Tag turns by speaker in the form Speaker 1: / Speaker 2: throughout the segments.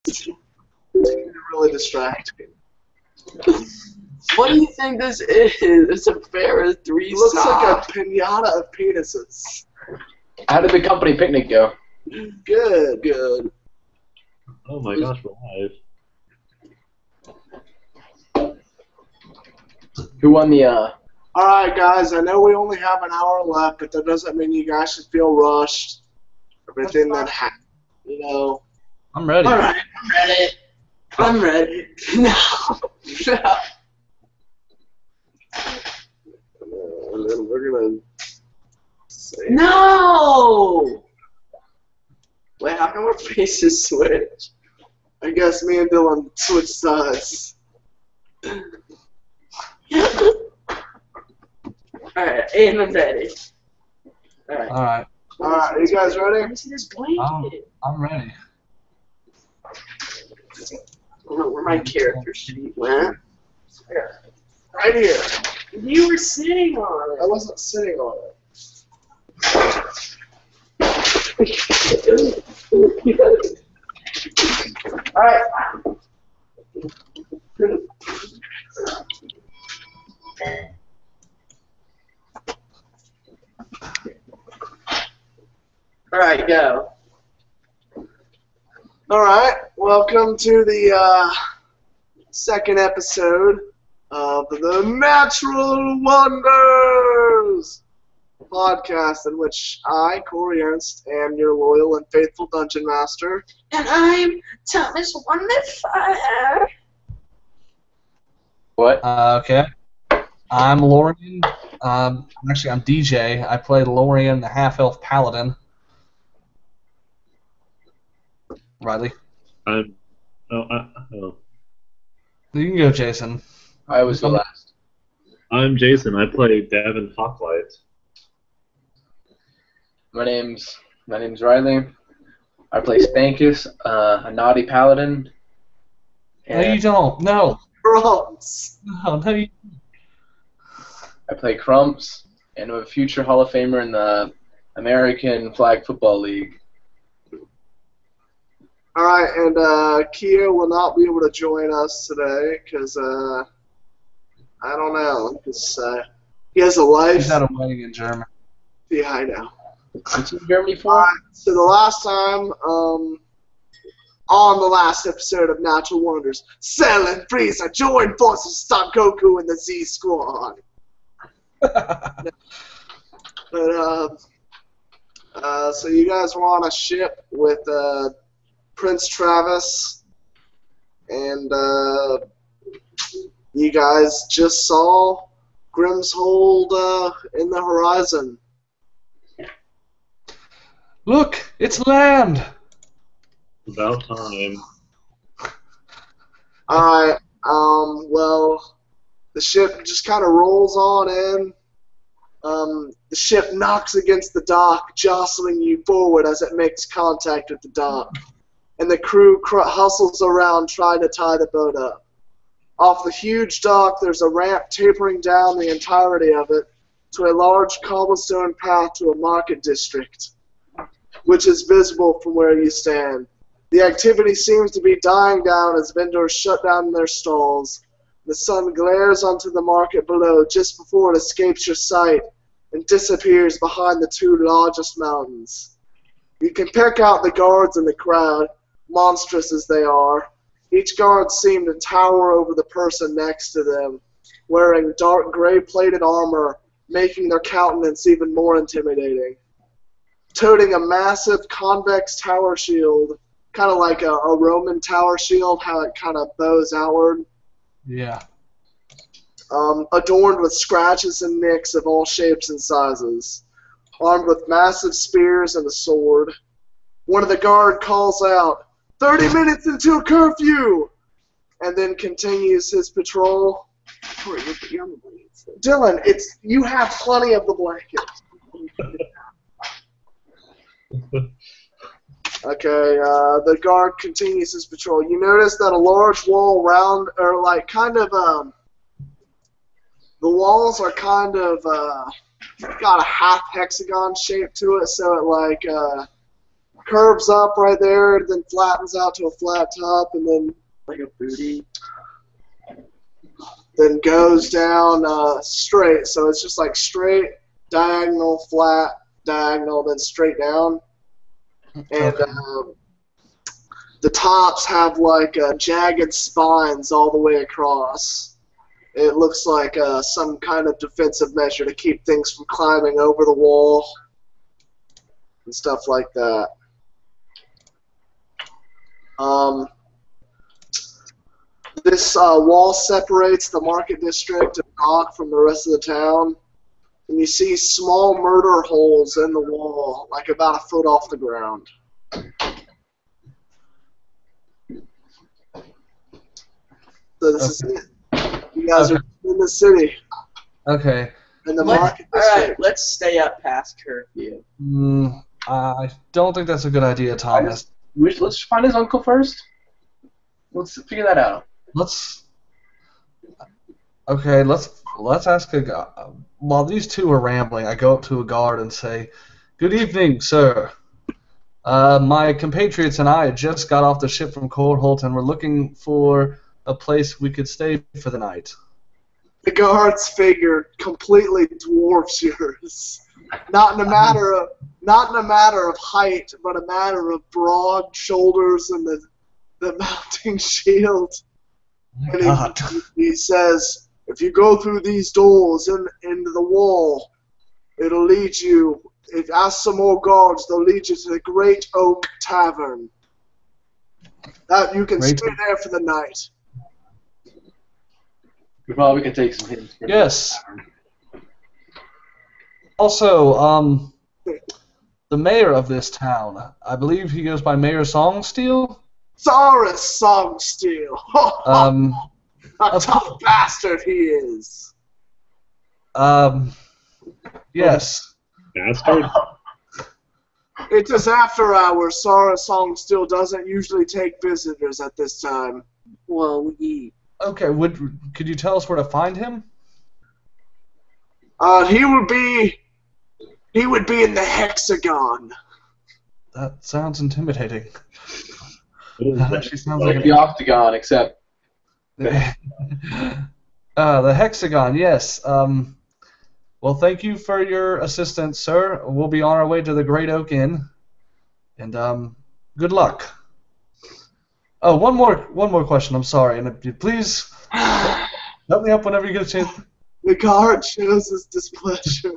Speaker 1: It's really distracting.
Speaker 2: What do you think this is? It's a pair of three
Speaker 1: It looks
Speaker 2: socks.
Speaker 1: like a pinata of penises.
Speaker 3: How did the company picnic go?
Speaker 1: Good, good.
Speaker 4: Oh my gosh, we're live.
Speaker 3: Who won the,
Speaker 1: Alright, guys, I know we only have an hour left, but that doesn't mean you guys should feel rushed. Everything that happened, you know.
Speaker 5: I'm ready.
Speaker 2: Alright, I'm ready. No.
Speaker 1: And then we're gonna say,
Speaker 2: No! Wait, how come our faces switch?
Speaker 1: I guess me and Dylan switched sides.
Speaker 2: Alright, and I'm ready. Alright.
Speaker 5: Alright,
Speaker 1: Alright, are you guys
Speaker 2: Let
Speaker 1: ready?
Speaker 2: me see this blanket.
Speaker 5: I'm ready.
Speaker 2: I don't know where my character sheet went.
Speaker 1: Right here.
Speaker 2: You were sitting on
Speaker 1: I wasn't sitting on it.
Speaker 2: Alright. Alright, go.
Speaker 1: Alright, welcome to the second episode of the Natural Wonders podcast, in which I, Corey Ernst, am your loyal and faithful dungeon master.
Speaker 2: And I'm Thomas Wonderfire.
Speaker 3: what?
Speaker 5: Okay. I'm Lorian. Actually, I'm DJ. I play Lorian, the half-elf paladin. Riley.
Speaker 4: I'm. Oh,
Speaker 5: You can go, Jason.
Speaker 3: I was the last.
Speaker 4: I'm Jason. I play Davin Hawklight.
Speaker 3: My name's Riley. I play Spankus, a naughty paladin.
Speaker 5: No, you don't. No.
Speaker 1: Drums.
Speaker 5: No, you
Speaker 3: I play Crumps, and I'm a future Hall of Famer in the American Flag Football League.
Speaker 1: Alright, and Kia will not be able to join us today because, I don't know, because he has a life.
Speaker 5: He's at a wedding in Germany.
Speaker 1: Yeah, I know.
Speaker 3: What's in Germany for?
Speaker 1: Alright, so the last time, on the last episode of Natural Wonders, Cell and Frieza joined forces to stop Goku and the Z Squad. But, so you guys were on a ship with, Prince Travis, and, you guys just saw Grimshold, in the horizon.
Speaker 5: Look, it's land.
Speaker 4: About time.
Speaker 1: Alright, well, the ship just kind of rolls on in. The ship knocks against the dock, jostling you forward as it makes contact with the dock. And the crew hustles around trying to tie the boat up. Off the huge dock, there's a ramp tapering down the entirety of it to a large cobblestone path to a market district, which is visible from where you stand. The activity seems to be dying down as vendors shut down their stalls. The sun glares onto the market below just before it escapes your sight and disappears behind the two largest mountains. You can pick out the guards in the crowd, monstrous as they are. Each guard seemed to tower over the person next to them, wearing dark gray-plated armor, making their countenance even more intimidating. Toting a massive convex tower shield, kind of like a Roman tower shield, how it kind of bows outward.
Speaker 5: Yeah.
Speaker 1: Adorned with scratches and nicks of all shapes and sizes. Armed with massive spears and a sword. One of the guard calls out, 30 minutes until curfew! And then continues his patrol. Dylan, you have plenty of the blanket. Okay, the guard continues his patrol. You notice that a large wall around, or like kind of, the walls are kind of, got a half hexagon shape to it, so it like, curves up right there, then flattens out to a flat top, and then
Speaker 2: Like a booty.
Speaker 1: goes down straight. So it's just like straight, diagonal, flat, diagonal, then straight down. And the tops have like jagged spines all the way across. It looks like some kind of defensive measure to keep things from climbing over the wall and stuff like that. This wall separates the market district of Dock from the rest of the town. And you see small murder holes in the wall, like about a foot off the ground. So this is it. You guys are in the city.
Speaker 5: Okay.
Speaker 1: In the market
Speaker 2: All
Speaker 1: district.
Speaker 2: right, let's stay up past curfew.
Speaker 5: I don't think that's a good idea, Thomas.
Speaker 3: Let's find his uncle first. Let's figure that out.
Speaker 5: Let's ask a. While these two are rambling, I go up to a guard and say, "Good evening, sir. My compatriots and I just got off the ship from Courtholt, and we're looking for a place we could stay for the night."
Speaker 1: The guard's figure completely dwarfs yours. Not in a matter of height, but a matter of broad shoulders and the mounting shield.
Speaker 5: My
Speaker 1: And
Speaker 5: God.
Speaker 1: he says, if you go through these doors into the wall, it'll lead you. If ask some more guards, they'll lead you to the Great Oak Tavern. That you can
Speaker 5: Great
Speaker 1: stay there for the night.
Speaker 3: We probably could take some hints. from
Speaker 5: Yes.
Speaker 3: the tavern.
Speaker 5: Also, the mayor of this town, I believe he goes by Mayor Songsteel.
Speaker 1: Saurus Songsteel. A tough bastard he is.
Speaker 5: Yes.
Speaker 4: Bastard.
Speaker 1: It is after hours. Saurus Songsteel doesn't usually take visitors at this time.
Speaker 2: Well, we
Speaker 5: Okay. Could you tell us where to find him?
Speaker 1: He would be in the Hexagon.
Speaker 5: That sounds intimidating.
Speaker 4: What is
Speaker 5: That
Speaker 4: that?
Speaker 5: actually sounds
Speaker 3: Like
Speaker 5: like
Speaker 3: the octagon, except
Speaker 5: the Hexagon. Yes. Well, thank you for your assistance, sir. We'll be on our way to the Great Oak Inn, and good luck. Oh, one more question. I'm sorry, and if you please help me up whenever you get a chance.
Speaker 1: The guard shows his displeasure.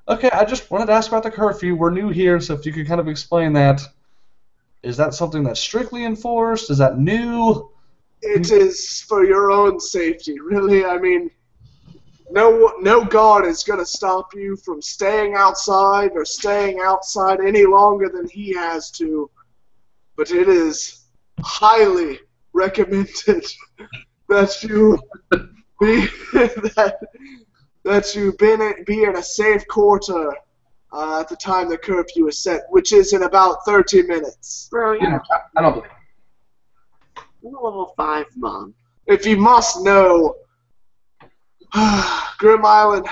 Speaker 5: Okay, I just wanted to ask about the curfew. We're new here, so if you could kind of explain that. Is that something that's strictly enforced? Is that new?
Speaker 1: It is for your own safety, really. I mean, no guard is going to stop you from staying outside or staying outside any longer than he has to. But it is highly recommended that you be that you be in a safe quarter at the time the curfew is set, which is in about 30 minutes.
Speaker 2: bro, you're
Speaker 3: I don't believe.
Speaker 2: a level 5 mom.
Speaker 1: If you must know, Grim Island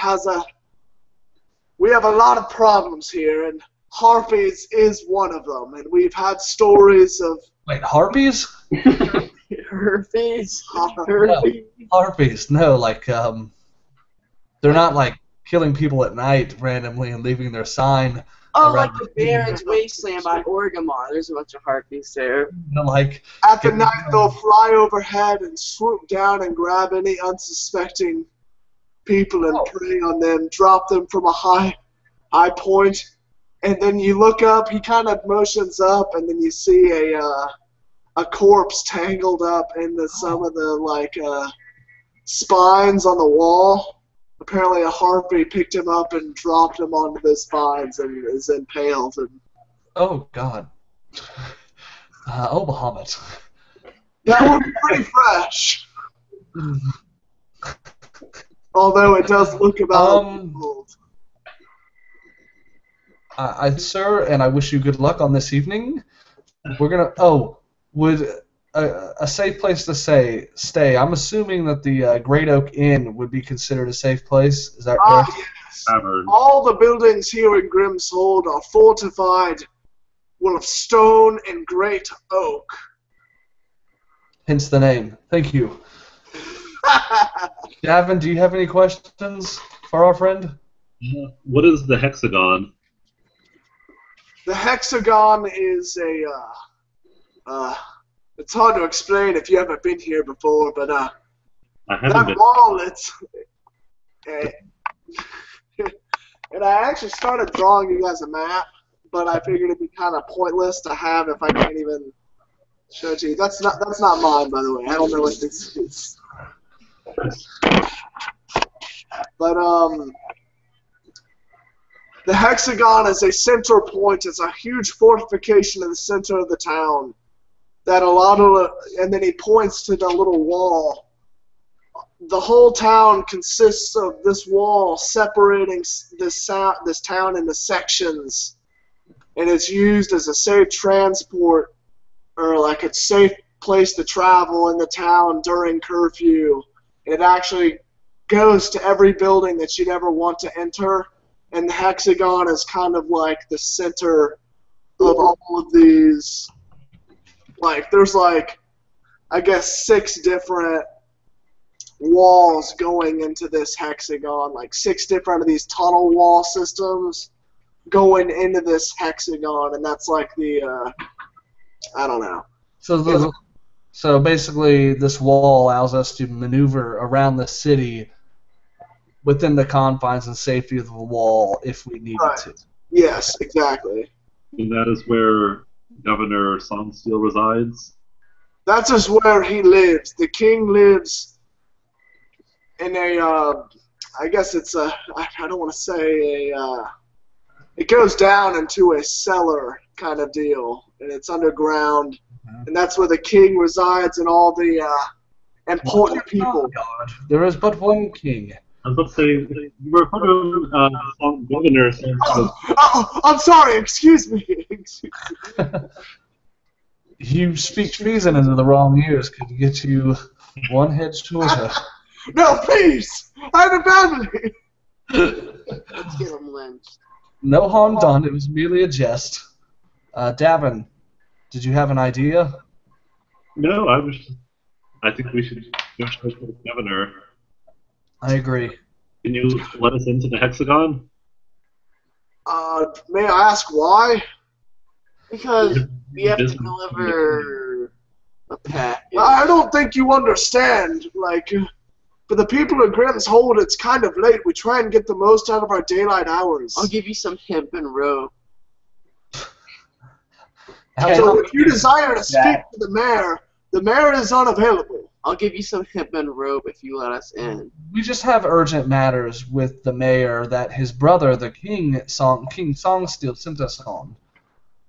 Speaker 1: we have a lot of problems here, and Harpies is one of them, and we've had stories of
Speaker 5: Wait, harpies?
Speaker 2: Herpes.
Speaker 1: No.
Speaker 2: Herpes.
Speaker 5: Harpies? No, like they're not like killing people at night randomly and leaving their sign.
Speaker 2: Oh,
Speaker 5: around
Speaker 2: like the Baron's Wasteland by Orgrimmar. There's a bunch of harpies there.
Speaker 5: Like
Speaker 1: at the night they'll fly overhead and swoop down and grab any unsuspecting people and prey on them, drop them from a high point, and then you look up, he kind of motions up, and then you see a corpse tangled up in some of the spines on the wall. Apparently a harpy picked him up and dropped him onto the spines and is impaled. And
Speaker 5: oh god. Oh Bahamut.
Speaker 1: that was pretty fresh. Although it does look about old.
Speaker 5: Sir, and I wish you good luck on this evening. We're gonna. Oh, would a safe place to stay? I'm assuming that the Great Oak Inn would be considered a safe place. Is that correct?
Speaker 1: Yes.
Speaker 4: Tavern.
Speaker 1: All the buildings here in Grimshold are fortified well, of stone and great oak.
Speaker 5: Hence the name. Thank you. Gavin, do you have any questions for our friend?
Speaker 4: What is the hexagon?
Speaker 1: The hexagon is it's hard to explain if you haven't been here before, but
Speaker 4: I haven't
Speaker 1: that
Speaker 4: been.
Speaker 1: wall, it's and I actually started drawing you guys a map, but I figured it'd be kind of pointless to have if I can't even show it to you. That's not mine, by the way. I don't know what this is. But the hexagon is a center point. It's a huge fortification in the center of the town. And then he points to the little wall. The whole town consists of this wall separating this town into sections, and it's used as a safe transport, or like a safe place to travel in the town during curfew. It actually goes to every building that you'd ever want to enter, and the hexagon is kind of like the center of all of these. Like, there's like, I guess, 6 different walls going into this hexagon, like 6 different of these tunnel wall systems going into this hexagon, and that's like the, I don't know.
Speaker 5: So basically, this wall allows us to maneuver around the city within the confines and safety of the wall if we needed to.
Speaker 1: Yes, exactly.
Speaker 4: And that is where Governor Songsteel resides?
Speaker 1: That's just where he lives. The king lives in a, I guess it's a, I don't want to say it goes down into a cellar kind of deal, and it's underground, and that's where the king resides and all the important people.
Speaker 5: God, there is but one king.
Speaker 4: I was about to say, you were talking about Governor Songsteel.
Speaker 1: Oh, I'm sorry, excuse me.
Speaker 5: You speak treason into the wrong ears could get you one head shorter.
Speaker 1: No, please! I have a family!
Speaker 2: Let's get him lynched.
Speaker 5: No harm done, it was merely a jest. Davin, did you have an idea?
Speaker 4: No, I think we should go to the governor.
Speaker 5: I agree.
Speaker 4: Can you let us into the hexagon?
Speaker 1: May I ask why?
Speaker 2: Because we have to deliver a package.
Speaker 1: I don't think you understand. Like, for the people of Grimm's Hold, it's kind of late. We try and get the most out of our daylight hours.
Speaker 2: I'll give you some hemp and rope.
Speaker 1: So if you desire to speak to the mayor is unavailable.
Speaker 2: I'll give you some hemp and rope if you let us in.
Speaker 5: We just have urgent matters with the mayor that his brother, the King Songsteel, sent us on.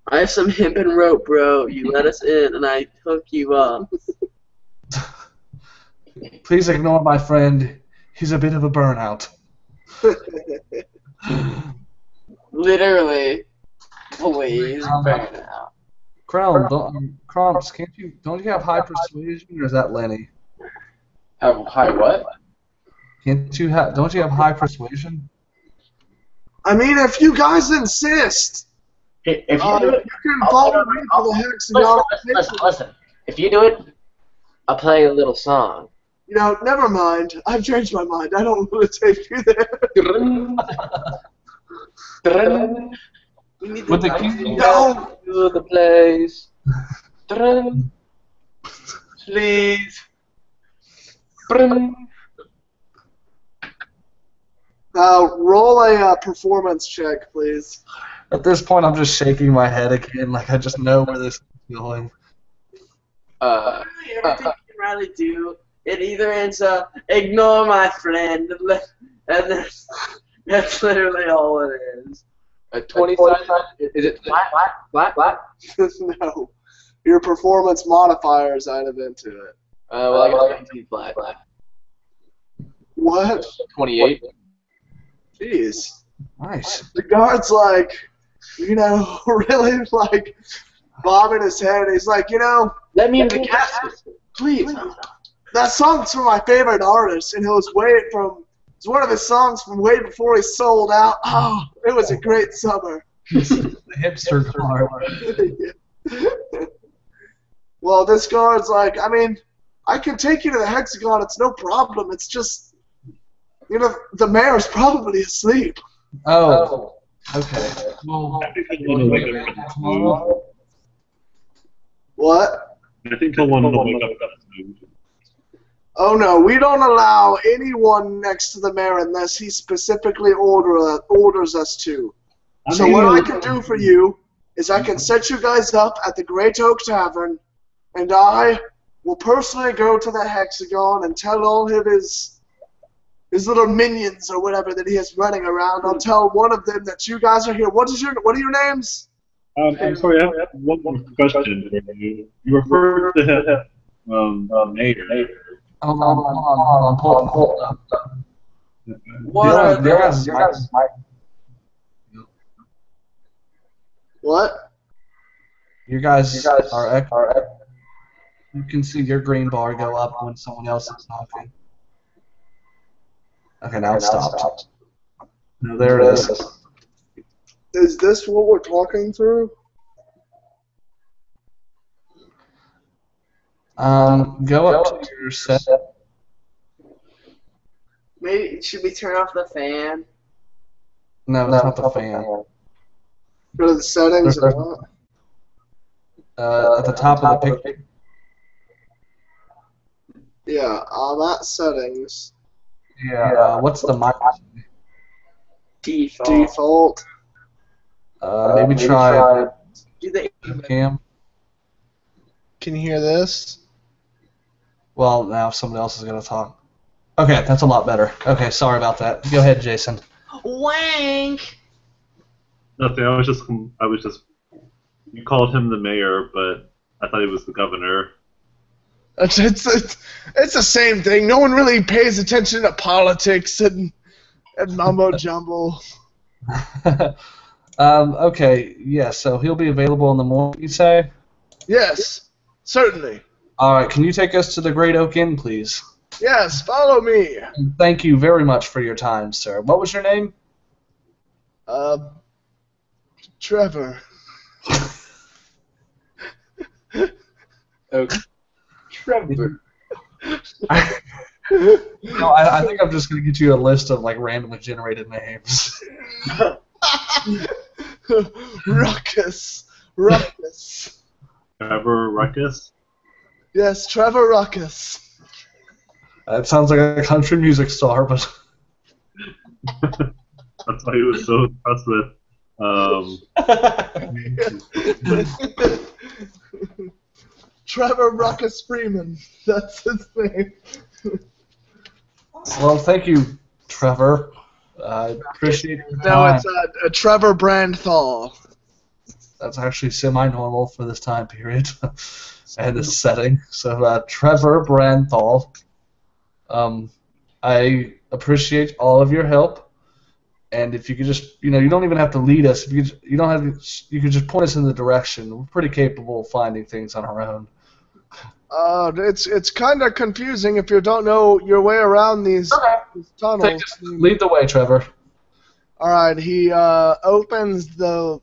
Speaker 2: I have some hemp and rope, bro. You let us in, and I hook you up.
Speaker 5: Please ignore my friend. He's a bit of a burnout.
Speaker 2: Literally. Please, burn out.
Speaker 5: Crown, Cromps, don't you have high persuasion, or is that Lenny?
Speaker 3: Have high what?
Speaker 5: Don't you have high persuasion?
Speaker 1: I mean, if you guys insist,
Speaker 3: If you do it,
Speaker 1: you can follow me to the hexagon.
Speaker 3: listen. If you do it, I'll play a little song.
Speaker 1: You know, never mind. I've changed my mind. I don't want to take you there.
Speaker 5: With the king?
Speaker 1: No.
Speaker 3: To the place. Please.
Speaker 1: Roll a performance check, please.
Speaker 5: At this point, I'm just shaking my head again, like I just know where this is going.
Speaker 2: Everything you can really do, it either ends up, ignore my friend, and that's literally all it is.
Speaker 3: A 20-sided? Is it flat?
Speaker 1: No. Your performance modifiers added into it.
Speaker 3: Well, I got 19 flat.
Speaker 1: What?
Speaker 3: 28.
Speaker 1: Jeez.
Speaker 5: Nice.
Speaker 1: The guard's like, really like bobbing his head. He's like,
Speaker 3: Let me in the casket, please.
Speaker 1: that song's from my favorite artist, and it's one of his songs from way before he sold out. Oh, it was a great summer.
Speaker 5: The hipster guard.
Speaker 1: Well, this guard's like, I mean, I can take you to the Hexagon. It's no problem. It's just, the mayor's probably asleep.
Speaker 5: Oh. Okay. Well,
Speaker 4: I think he'll want to wake up at this move.
Speaker 1: What?
Speaker 4: I think he'll want to wake up at this move.
Speaker 1: Oh no, we don't allow anyone next to the mayor unless he specifically orders us to. So what I can do for you is I can set you guys up at the Great Oak Tavern, and I will personally go to the Hexagon and tell all of his little minions or whatever that he has running around. I'll tell one of them that you guys are here. What are your names?
Speaker 4: I'm sorry, I have one more question for you. You referred to him, mayor.
Speaker 5: hold on. Pull up.
Speaker 2: What?
Speaker 1: What?
Speaker 5: You guys are. You can see your green bar go up when someone else is talking. Okay, now it stopped. No, there it is.
Speaker 1: Is this what we're talking through?
Speaker 5: Go up to your set.
Speaker 2: Maybe should we turn off the fan?
Speaker 5: No, it's not the fan.
Speaker 1: Go to the settings and what?
Speaker 5: At the top of the picture.
Speaker 1: Yeah, I'm at settings.
Speaker 5: Yeah. What's the mic?
Speaker 2: Default.
Speaker 5: Maybe try
Speaker 2: Do they?
Speaker 5: cam.
Speaker 1: Can you hear this?
Speaker 5: Well, now someone else is gonna talk. Okay, that's a lot better. Okay, sorry about that. Go ahead, Jason.
Speaker 2: Wank.
Speaker 4: Nothing. I was just. You called him the mayor, but I thought he was the governor.
Speaker 1: It's the same thing. No one really pays attention to politics and mumbo jumbo.
Speaker 5: Okay, yeah. So he'll be available in the morning. You say?
Speaker 1: Yes, certainly.
Speaker 5: All right. Can you take us to the Great Oak Inn, please?
Speaker 1: Yes, follow me.
Speaker 5: Thank you very much for your time, sir. What was your name?
Speaker 1: Trevor.
Speaker 3: Okay. Trevor.
Speaker 5: No, I think I'm just gonna get you a list of like randomly generated names.
Speaker 1: Ruckus.
Speaker 4: Trevor Ruckus?
Speaker 1: Yes, Trevor Ruckus.
Speaker 5: That sounds like a country music star, but
Speaker 4: That's why he was so impressed with.
Speaker 1: Trevor Ruckus Freeman. That's his name.
Speaker 5: well, thank you, Trevor. I appreciate your
Speaker 1: No,
Speaker 5: time.
Speaker 1: it's a Trevor Brandthal.
Speaker 5: That's actually semi-normal for this time period and this setting. So, Trevor Brandthal, I appreciate all of your help. And if you could just, you don't even have to lead us. If you could, you could just point us in the direction. We're pretty capable of finding things on our own.
Speaker 1: It's kind of confusing if you don't know your way around these tunnels.
Speaker 5: Lead the way, Trevor.
Speaker 1: All right, he opens the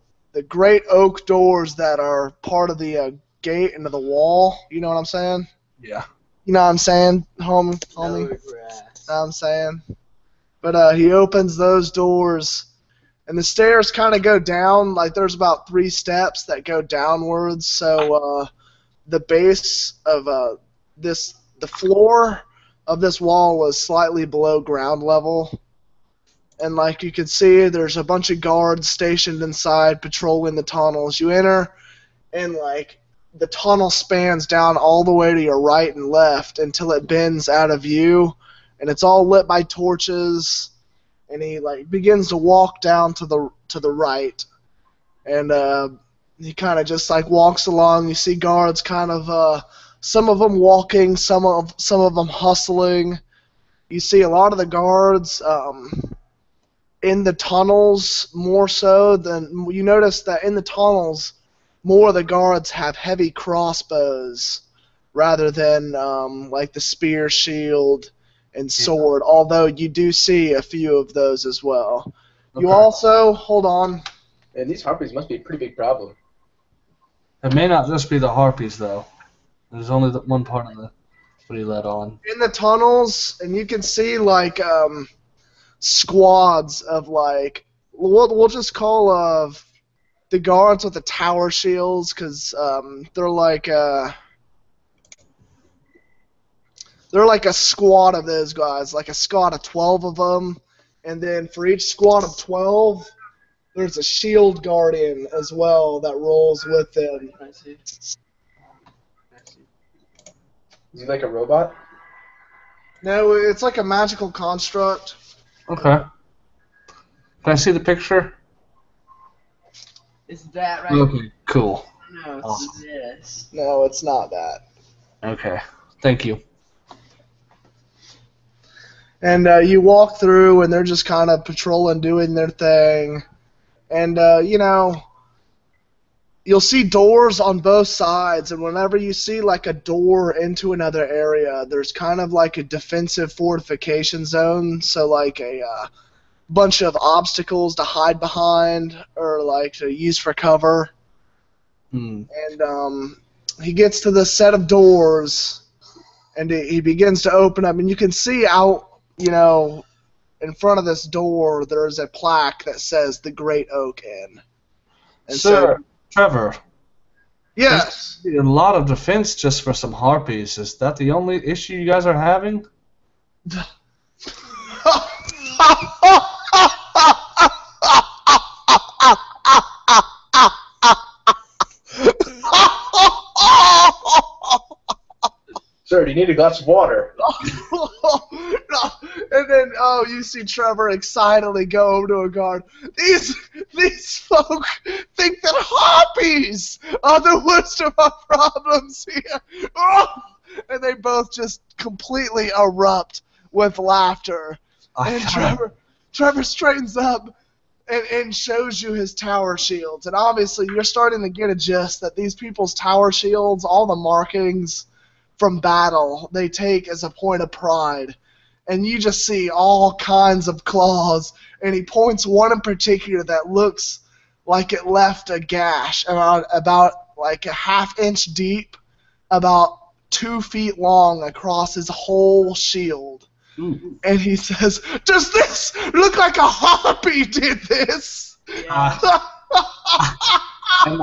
Speaker 1: great oak doors that are part of the gate into the wall. You know what I'm saying?
Speaker 5: Yeah.
Speaker 1: You know what I'm saying, homie? Know what I'm saying? But he opens those doors, and the stairs kind of go down. Like there's about 3 steps that go downwards. So the base of the floor of this wall is slightly below ground level. And like you can see, there's a bunch of guards stationed inside patrolling the tunnels. You enter, and like the tunnel spans down all the way to your right and left until it bends out of view, and it's all lit by torches. And he like begins to walk down to the right, and he kind of just like walks along. You see guards kind of some of them walking, some of them hustling. You see a lot of the guards in the tunnels more so than you notice that in the tunnels more of the guards have heavy crossbows rather than like the spear, shield, and sword, although you do see a few of those as well.
Speaker 5: Okay.
Speaker 1: You also, hold on,
Speaker 3: And these harpies must be a pretty big problem.
Speaker 5: It may not just be the harpies, though. There's only one part of the what he let on.
Speaker 1: In the tunnels, and you can see like squads of like we'll just call the guards with the tower shields, because they're like a squad of those guys, like a squad of 12 of them, and then for each squad of 12, there's a shield guardian as well that rolls with them.
Speaker 2: I see.
Speaker 3: Is he like a robot?
Speaker 1: No, it's like a magical construct.
Speaker 5: Okay. Can I see the picture?
Speaker 2: Is that right?
Speaker 5: Okay, cool.
Speaker 2: No, it's
Speaker 5: Awesome.
Speaker 2: this.
Speaker 1: No, it's not that.
Speaker 5: Okay, thank you.
Speaker 1: And you walk through, and they're just kind of patrolling, doing their thing. And, you'll see doors on both sides, and whenever you see, like, a door into another area, there's kind of like a defensive fortification zone, so, like, a bunch of obstacles to hide behind or, like, to use for cover.
Speaker 5: Hmm.
Speaker 1: And he gets to the set of doors, and he begins to open up, and you can see out, in front of this door, there's a plaque that says the Great Oak Inn. And
Speaker 5: Sir, Trevor,
Speaker 1: yes.
Speaker 5: a lot of defense just for some harpies. Is that the only issue you guys are having?
Speaker 3: Sir, do you need a glass of water?
Speaker 1: No. And then, you see Trevor excitedly go over to a guard. These folk think that harpies are the worst of our problems here. Oh! And they both just completely erupt with laughter. And Trevor straightens up and shows you his tower shields. And obviously, you're starting to get a gist that these people's tower shields, all the markings from battle, they take as a point of pride. And you just see all kinds of claws, and he points one in particular that looks like it left a gash about like a half-inch deep, about 2 feet long across his whole shield.
Speaker 5: Ooh.
Speaker 1: And he says, "Does this look like a harpy did this?"
Speaker 2: Yeah.
Speaker 5: And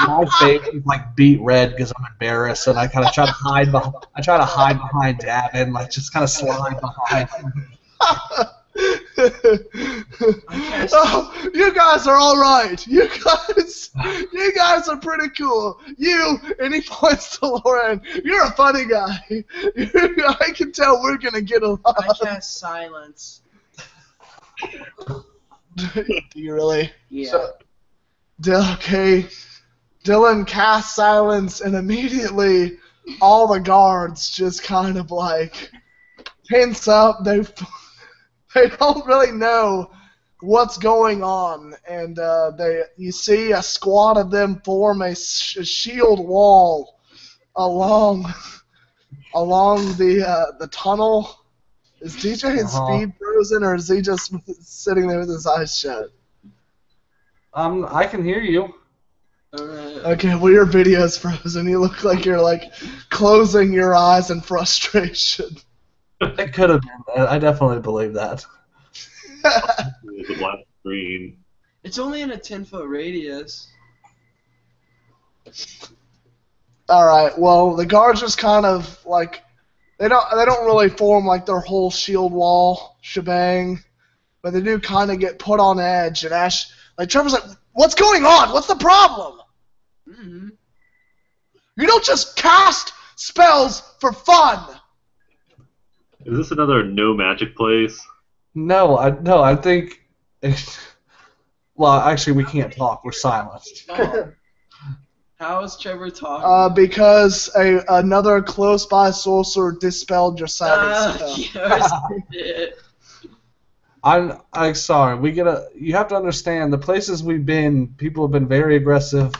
Speaker 5: my face is like beet red because I'm embarrassed, and I kind of try to hide behind. I try to hide behind Davin, like just kind of slide behind him.
Speaker 1: Oh, you guys are all right. You guys are pretty cool. And he points to Lauren. You're a funny guy. I can tell we're gonna get along.
Speaker 2: I cast silence.
Speaker 1: Do you really?
Speaker 2: Yeah.
Speaker 1: Okay. Dylan casts silence, and immediately all the guards just kind of like tense up. They don't really know what's going on, and you see a squad of them form a shield wall along the tunnel. Is DJ in speed frozen, or is he just sitting there with his eyes shut?
Speaker 5: I can hear you.
Speaker 2: Alright.
Speaker 1: Okay, well, your video's frozen. You look like you're, like, closing your eyes in frustration.
Speaker 5: It could have been. I definitely believe that.
Speaker 4: The black screen.
Speaker 2: It's only in a 10-foot radius.
Speaker 1: Alright, well, the guards just kind of, like, they don't really form, like, their whole shield wall shebang, but they do kind of get put on edge, and Trevor's like, "What's going on? What's the problem?
Speaker 2: Mm-hmm.
Speaker 1: You don't just cast spells for fun!"
Speaker 4: Is this another no magic place?
Speaker 5: No, I think. Well, actually, we can't talk. We're silenced.
Speaker 2: Oh. How is Trevor talking?
Speaker 1: Because another close-by sorcerer dispelled your silence spell.
Speaker 2: Yes, he did.
Speaker 5: I'm sorry. You have to understand the places we've been. People have been very aggressive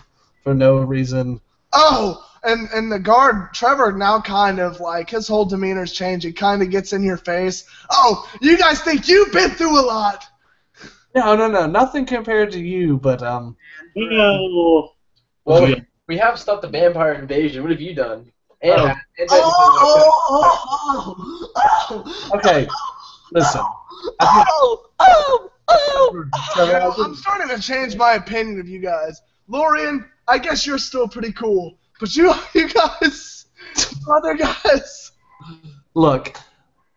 Speaker 5: for no reason.
Speaker 1: Oh, and the guard Trevor now kind of like his whole demeanor's changed. He kind of gets in your face. Oh, you guys think you've been through a lot?
Speaker 5: No, nothing compared to you, but
Speaker 4: Well,
Speaker 3: Well,
Speaker 4: yeah.
Speaker 3: we have stopped the vampire invasion. What have you done? And,
Speaker 5: Oh.
Speaker 3: and
Speaker 5: okay, listen.
Speaker 6: Yeah, I'm starting to change my opinion of you guys. Lorian, I guess you're still pretty cool, but you guys, other guys.
Speaker 5: Look,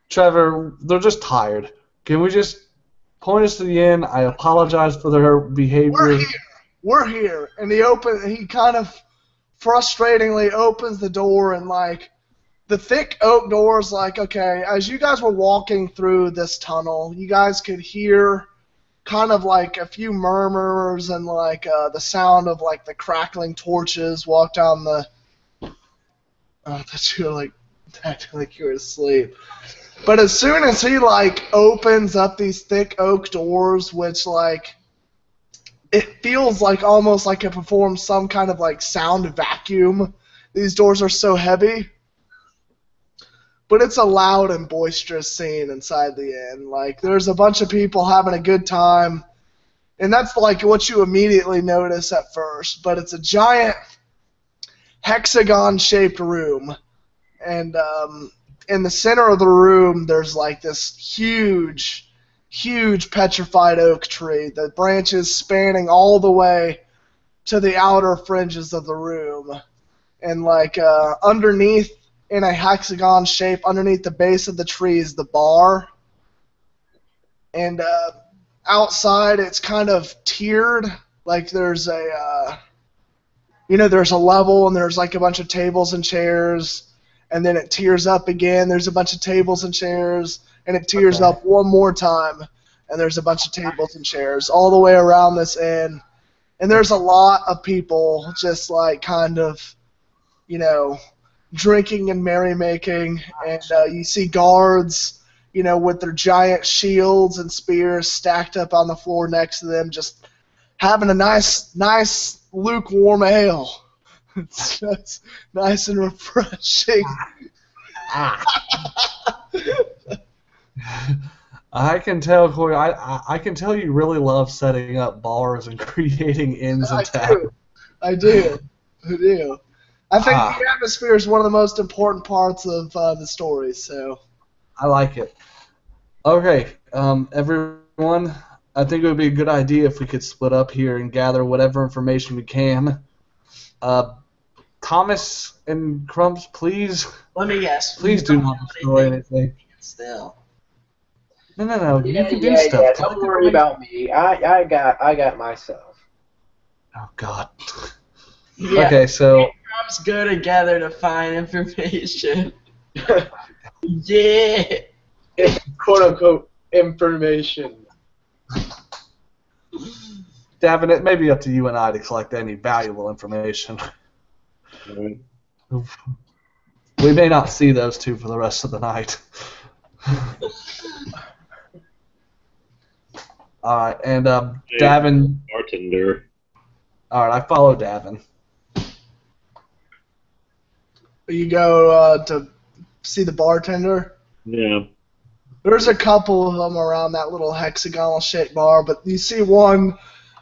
Speaker 5: Trevor, they're just tired. Can we just point us to the inn? I apologize for their behavior.
Speaker 6: We're here. And he kind of frustratingly opens the door, and like the thick oak door is like, okay, as you guys were walking through this tunnel, you guys could hear kind of like a few murmurs and like the sound of like the crackling torches walk down the. That you were like acting like you were asleep. But as soon as he like opens up these thick oak doors, which like it feels like almost like it performs some kind of like sound vacuum. These doors are so heavy. But it's a loud and boisterous scene inside the inn. Like there's a bunch of people having a good time. And that's like what you immediately notice at first. But it's a giant hexagon-shaped room. And in the center of the room, there's like this huge petrified oak tree. The branches spanning all the way to the outer fringes of the room. And like underneath, in a hexagon shape, underneath the base of the tree is the bar. And outside, it's kind of tiered. Like there's there's a level and there's like a bunch of tables and chairs. And then it tiers up again. There's a bunch of tables and chairs. And it tiers up one more time. And there's a bunch of tables and chairs all the way around this inn. And there's a lot of people just like kind of, drinking and merrymaking. And you see guards, with their giant shields and spears stacked up on the floor next to them, just having a nice lukewarm ale. It's just nice and refreshing.
Speaker 5: I can tell, Corey. I can tell you really love setting up bars and creating inns and taverns.
Speaker 6: I do. I think the atmosphere is one of the most important parts of the story. So
Speaker 5: I like it. Okay, everyone. I think it would be a good idea if we could split up here and gather whatever information we can. Thomas and Crumps, please.
Speaker 2: Let me guess.
Speaker 5: Please do not destroy anything.
Speaker 2: Still.
Speaker 5: No. You can do stuff.
Speaker 3: Yeah, don't worry about me. I got myself.
Speaker 5: Oh God.
Speaker 2: Yeah.
Speaker 5: Okay, so.
Speaker 2: Let's go together to find information. Yeah.
Speaker 3: Quote unquote information.
Speaker 5: Davin, it may be up to you and I to collect any valuable information. We may not see those two for the rest of the night. Alright, and Davin.
Speaker 4: Bartender.
Speaker 5: Alright, I follow Davin.
Speaker 6: you go to see the bartender.
Speaker 4: Yeah.
Speaker 6: There's a couple of them around that little hexagonal-shaped bar, but you see one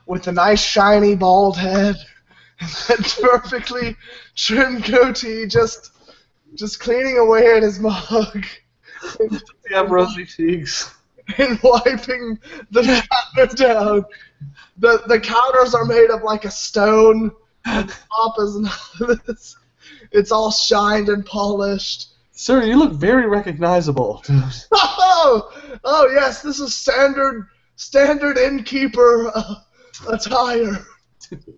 Speaker 6: with a nice shiny bald head and that perfectly trimmed goatee just cleaning away at his mug.
Speaker 5: You have rosy cheeks.
Speaker 6: And wiping the counter down. The counters are made of like a stone. The top is it's all shined and polished.
Speaker 5: Sir, you look very recognizable.
Speaker 6: Oh yes, this is standard innkeeper attire.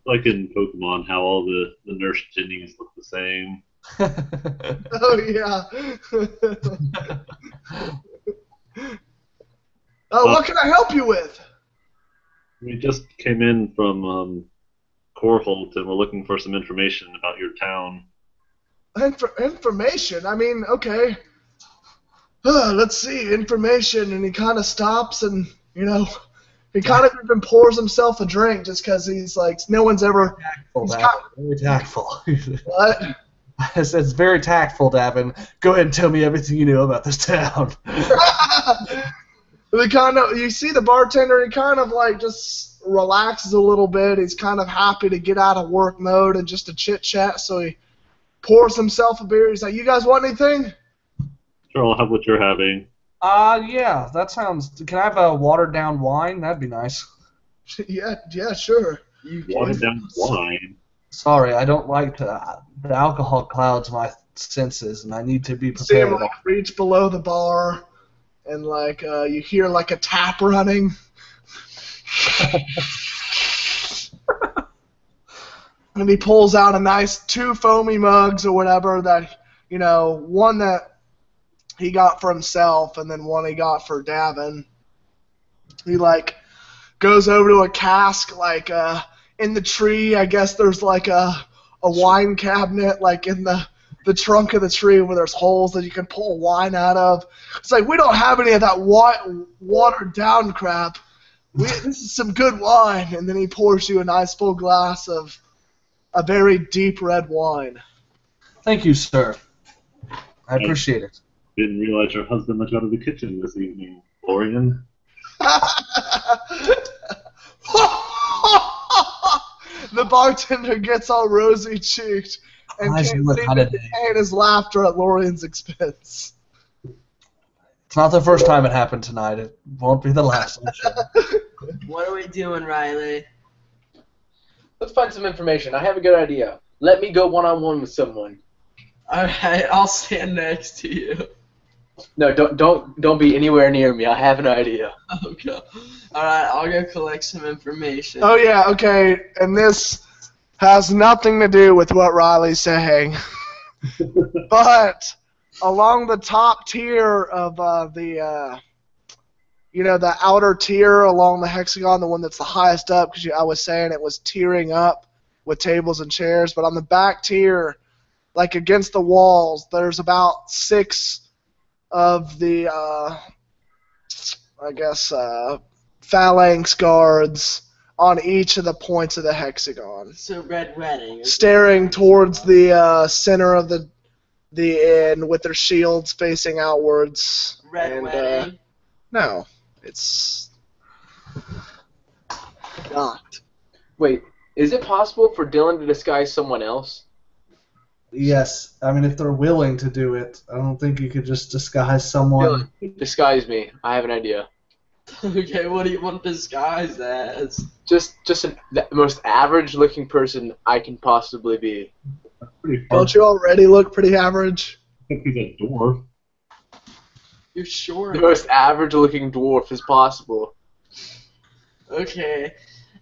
Speaker 4: Like in Pokemon, how all the nurse Jennies look the same.
Speaker 6: Oh yeah. What can I help you with?
Speaker 4: We just came in from Corholt, and we're looking for some information about your town.
Speaker 6: Information? I mean, okay. Let's see, information. And he kind of stops and, he kind of even pours himself a drink just because he's like, no one's ever...
Speaker 5: Very tactful.
Speaker 6: What?
Speaker 5: It's very tactful, Davin. Go ahead and tell me everything you know about this town.
Speaker 6: You see the bartender, he kind of like just relaxes a little bit. He's kind of happy to get out of work mode and just to chit chat. So he pours himself a beer. He's like, "You guys want anything?"
Speaker 4: Sure, I'll have what you're having.
Speaker 5: Yeah, that sounds. Can I have a watered down wine? That'd be nice.
Speaker 6: Yeah, sure.
Speaker 4: Watered down wine.
Speaker 5: Sorry, I don't like the alcohol clouds my senses, and I need to be
Speaker 6: See him
Speaker 5: prepared.
Speaker 6: like reach below the bar, and like you hear like a tap running. And he pulls out a nice 2 foamy mugs or whatever that, one that he got for himself and then one he got for Davin. He like goes over to a cask like in the tree. I guess there's like a wine cabinet like in the trunk of the tree where there's holes that you can pull wine out of. It's like, we don't have any of that watered down crap. This is some good wine. And then he pours you a nice full glass of a very deep red wine.
Speaker 5: Thank you, sir. I appreciate it.
Speaker 4: Didn't realize your husband let you out of the kitchen this evening, Florian.
Speaker 6: The bartender gets all rosy-cheeked and can't seem to contain his laughter at Lorian's expense.
Speaker 5: It's not the first time it happened tonight. It won't be the last, I'm sure.
Speaker 2: What are we doing, Riley?
Speaker 3: Let's find some information. I have a good idea. Let me go one-on-one with someone.
Speaker 2: Alright, I'll stand next to you.
Speaker 3: No, don't be anywhere near me. I have an idea.
Speaker 2: Okay. Alright, I'll go collect some information.
Speaker 6: Oh, yeah, okay, and this has nothing to do with what Riley's saying. But along the top tier of the outer tier along the hexagon, the one that's the highest up, because I was saying it was tiering up with tables and chairs, but on the back tier, like against the walls, there's about 6 of the, phalanx guards on each of the points of the hexagon.
Speaker 2: So Red Wedding.
Speaker 6: Staring towards the center of the inn with their shields facing outwards.
Speaker 2: Red Wedding.
Speaker 6: No, it's not.
Speaker 3: Wait, is it possible for Dylan to disguise someone else?
Speaker 5: Yes, I mean, if they're willing to do it, I don't think you could just disguise someone.
Speaker 3: Dylan, disguise me. I have an idea.
Speaker 2: Okay, what do you want disguised as?
Speaker 3: Just the most average-looking person I can possibly be.
Speaker 4: Pretty far.
Speaker 6: Don't you already look pretty average?
Speaker 4: I think he's a dwarf.
Speaker 2: You're sure?
Speaker 3: The most average-looking dwarf as possible.
Speaker 2: Okay.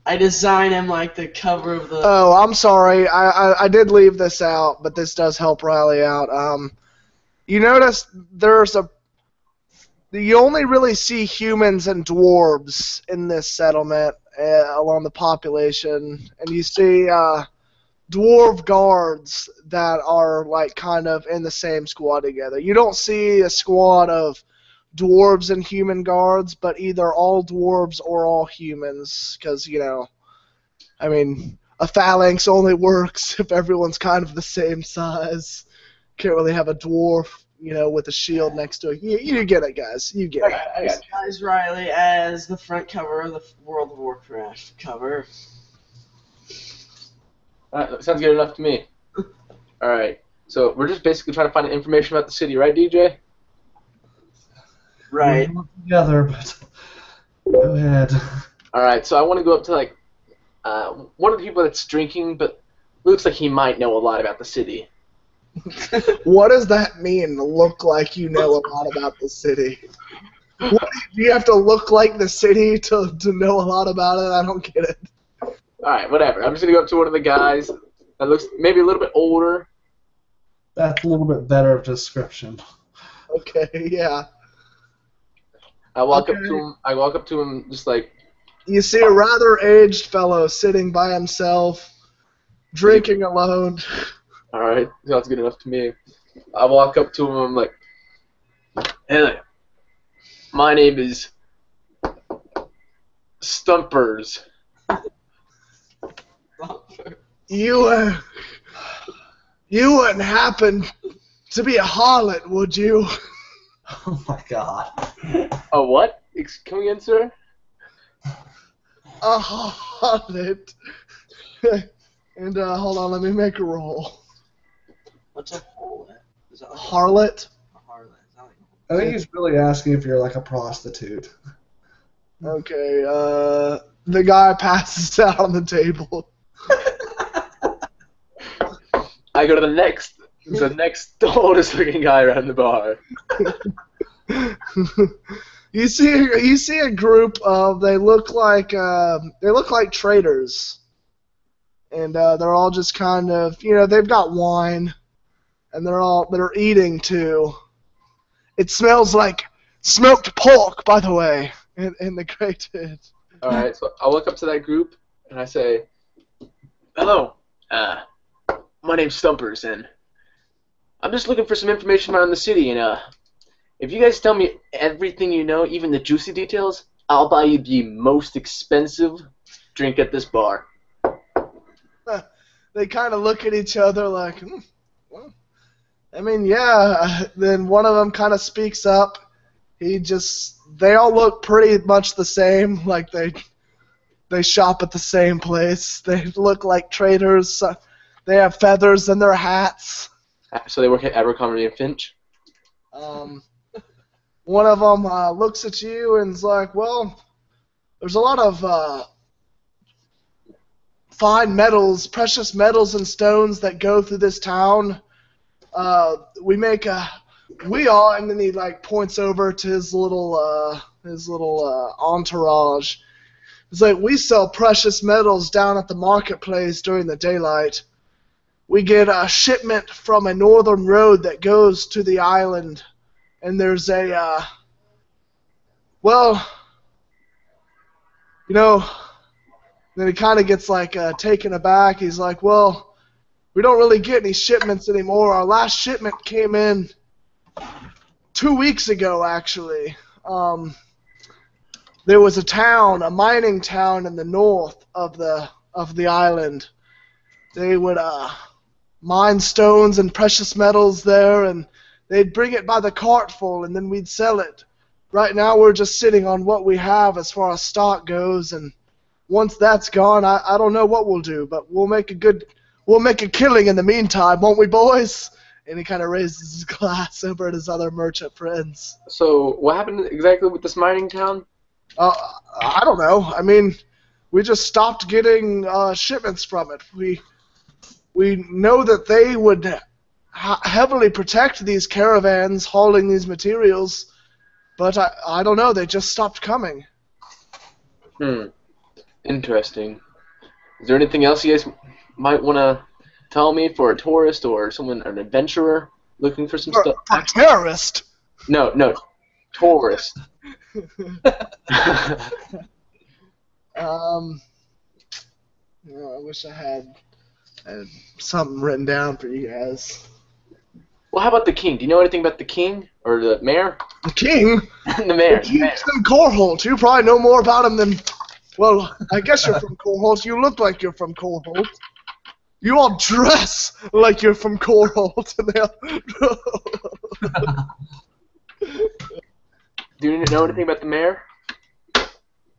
Speaker 2: I design him like the cover of the...
Speaker 6: Oh, I'm sorry. I did leave this out, but this does help Riley out. You notice you only really see humans and dwarves in this settlement along the population, and you see dwarf guards that are like kind of in the same squad together. You don't see a squad of dwarves and human guards, but either all dwarves or all humans, because, I mean, a phalanx only works if everyone's kind of the same size. Can't really have a dwarf, with a shield next to it. You get it, guys. You get it.
Speaker 3: I got you.
Speaker 2: Disguise Riley as the front cover of the World of Warcraft cover.
Speaker 3: That sounds good enough to me. Alright, so we're just basically trying to find information about the city, right, DJ?
Speaker 2: Right.
Speaker 5: We're not together, but go ahead.
Speaker 3: Alright, so I want to go up to, like, one of the people that's drinking, but looks like he might know a lot about the city.
Speaker 6: What does that mean, look like you know a lot about the city? Do you have to look like the city to know a lot about it? I don't get it.
Speaker 3: Alright, whatever. I'm just going to go up to one of the guys that looks maybe a little bit older.
Speaker 5: That's a little bit better of description.
Speaker 6: Okay, yeah.
Speaker 3: I walk up to him just like,
Speaker 6: You see a rather aged fellow sitting by himself, drinking alone.
Speaker 3: alright, sounds good enough to me. I walk up to him, I'm like, hey, my name is Stumpers.
Speaker 6: You wouldn't happen to be a harlot, would you?
Speaker 5: Oh my god.
Speaker 3: Oh, what? Come again, sir?
Speaker 6: A harlot. And hold on, let me make a roll.
Speaker 2: What's a harlot? Is that like
Speaker 6: Harlot.
Speaker 2: a harlot? Is that like
Speaker 5: I think he's really asking if you're like a prostitute.
Speaker 6: Okay. The guy passes out on the table.
Speaker 3: I go to the next oldest looking guy around the bar.
Speaker 6: You see a group of they look like traders, and they're all just kind of they've got wine, and they're eating too. It smells like smoked pork, by the way, in the grated.
Speaker 3: All right, so I walk up to that group and I say, "Hello, my name's Stumpers, and I'm just looking for some information around the city. And if you guys tell me everything you know, even the juicy details, I'll buy you the most expensive drink at this bar."
Speaker 6: They kind of look at each other like, well, I mean, yeah. Then one of them kind of speaks up. They all look pretty much the same, like they shop at the same place. They look like traders. They have feathers in their hats.
Speaker 3: So they work at Abercrombie and Finch?
Speaker 6: One of them looks at you and is like, well, there's a lot of fine metals, precious metals and stones that go through this town. And then he like points over to his little entourage. He's like, we sell precious metals down at the marketplace during the daylight. We get a shipment from a northern road that goes to the island, and there's then he kind of gets like taken aback. He's like, well, we don't really get any shipments anymore. Our last shipment came in 2 weeks ago, actually. There was a mining town in the north of the island. They would mine stones and precious metals there, and they'd bring it by the cartful, and then we'd sell it. Right now, we're just sitting on what we have as far as stock goes, and once that's gone, I don't know what we'll do, but we'll make a killing in the meantime, won't we, boys? And he kind of raises his glass over at his other merchant friends.
Speaker 3: So what happened exactly with this mining town?
Speaker 6: I don't know. I mean, we just stopped getting shipments from it. We know that they would heavily protect these caravans hauling these materials, but I don't know. They just stopped coming.
Speaker 3: Interesting. Is there anything else you guys might want to tell me for a tourist or an adventurer looking for some stuff?
Speaker 6: For a terrorist?
Speaker 3: No, tourist.
Speaker 6: I wish I had something written down for you guys.
Speaker 3: Well, how about the king? Do you know anything about the king or the mayor?
Speaker 6: The king?
Speaker 3: The mayor.
Speaker 6: The king's from Coreholt. You probably know more about him than... Well, I guess you're from Coreholt. You look like you're from Coreholt. You all dress like you're from Coreholt.
Speaker 3: Do you know anything about the mayor?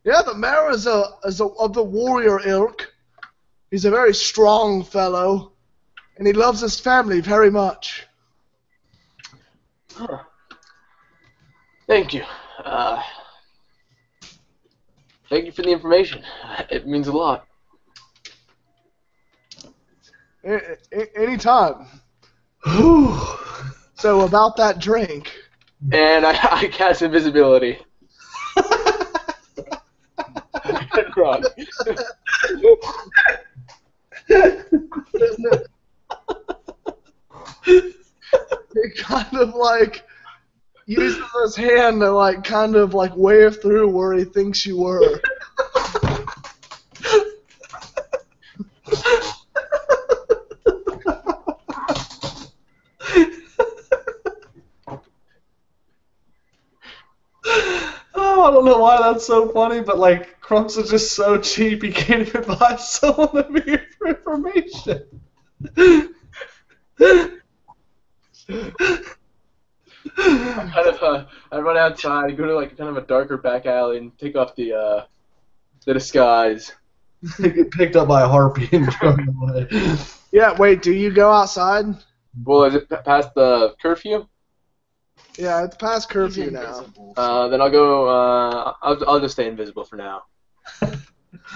Speaker 6: Yeah, the mayor is of the warrior ilk. He's a very strong fellow, and he loves his family very much.
Speaker 3: Huh. Thank you. Thank you for the information. It means a lot.
Speaker 6: Anytime. So about that drink.
Speaker 3: And I cast invisibility. Wrong.
Speaker 6: He kind of like uses his hand to like kind of like wave through where he thinks you were.
Speaker 5: Oh, I don't know why that's so funny, but like Crumps is just so cheap he can't even buy someone to be here for information.
Speaker 3: I run outside, go to like kind of a darker back alley, and take off the disguise.
Speaker 5: Get picked up by a harpy and thrown away.
Speaker 6: Yeah, wait, do you go outside?
Speaker 3: Well, is it past the curfew?
Speaker 6: Yeah, it's past curfew now.
Speaker 3: Then I'll go. I'll just stay invisible for now.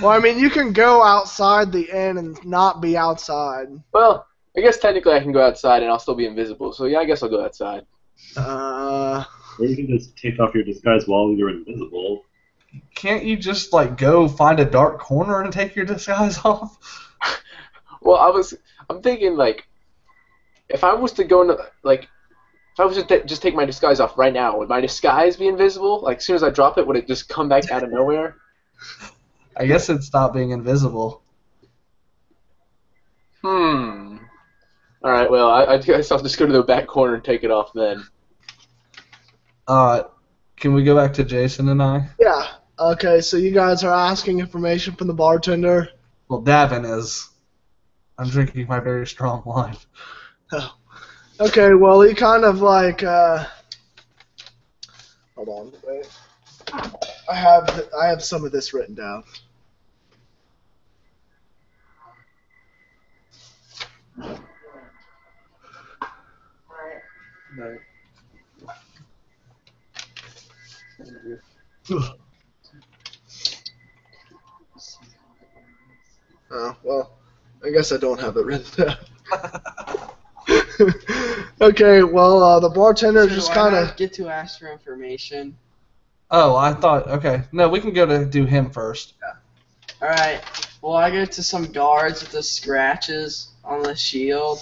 Speaker 6: Well, I mean, you can go outside the inn and not be outside.
Speaker 3: Well, I guess technically I can go outside and I'll still be invisible. So yeah, I guess I'll go outside.
Speaker 4: Or you can just take off your disguise while you're invisible.
Speaker 5: Can't you just like go find a dark corner and take your disguise off?
Speaker 3: Well, I'm thinking like, if I was to go into like, if I was to just take my disguise off right now, would my disguise be invisible? Like, as soon as I drop it, would it just come back out of nowhere?
Speaker 5: I guess it'd stop being invisible.
Speaker 3: All right. Well, I guess I'll just go to the back corner and take it off then.
Speaker 5: Can we go back to Jason and I?
Speaker 6: Yeah. Okay, so you guys are asking information from the bartender?
Speaker 5: Well, Davin is. I'm drinking my very strong wine.
Speaker 6: Oh. Okay, well, he kind of like, hold on, wait. I have some of this written down.
Speaker 3: No.
Speaker 6: Oh, well, I guess I don't have it written down. Okay, well, the bartender
Speaker 2: So
Speaker 6: just
Speaker 2: do I
Speaker 6: kind
Speaker 2: not
Speaker 6: of...
Speaker 2: get to ask for information.
Speaker 5: Oh, I thought, okay. No, we can go to do him first.
Speaker 2: Alright, well, I go to some guards with the scratches on the shield,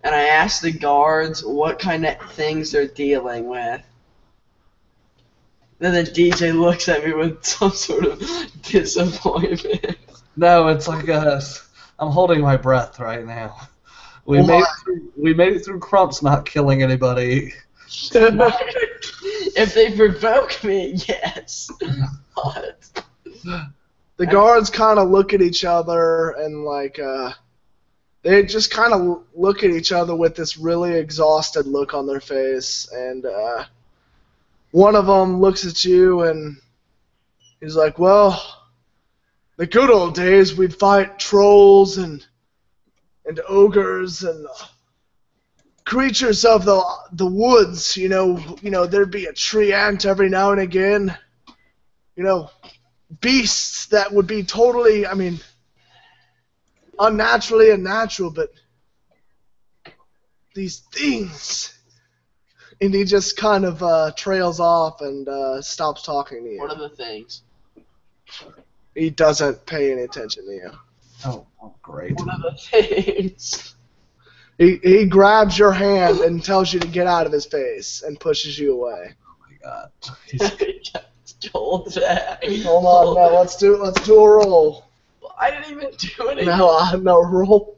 Speaker 2: and I ask the guards what kind of things they're dealing with. Then the DJ looks at me with some sort of disappointment.
Speaker 5: No, it's like I'm holding my breath right now. We
Speaker 6: Well,
Speaker 5: made it through Crumps not killing anybody.
Speaker 2: If they provoke me, yes. But
Speaker 6: The guards kind of look at each other and, like, they just kind of look at each other with this really exhausted look on their face. And one of them looks at you and he's like, well, the good old days we'd fight trolls and ogres and creatures of the woods. You know, there'd be a tree ant every now and again. You know, beasts that would be totally, I mean, unnaturally unnatural, but these things. And he just kind of trails off and stops talking to you.
Speaker 2: what are the things?
Speaker 6: He doesn't pay any attention to you.
Speaker 5: Oh, great.
Speaker 2: What are the things?
Speaker 6: He grabs your hand and tells you to get out of his face and pushes you away.
Speaker 5: Oh my god.
Speaker 2: Told that.
Speaker 6: Hold on, now let's do a roll.
Speaker 2: I didn't even do anything.
Speaker 6: No, roll.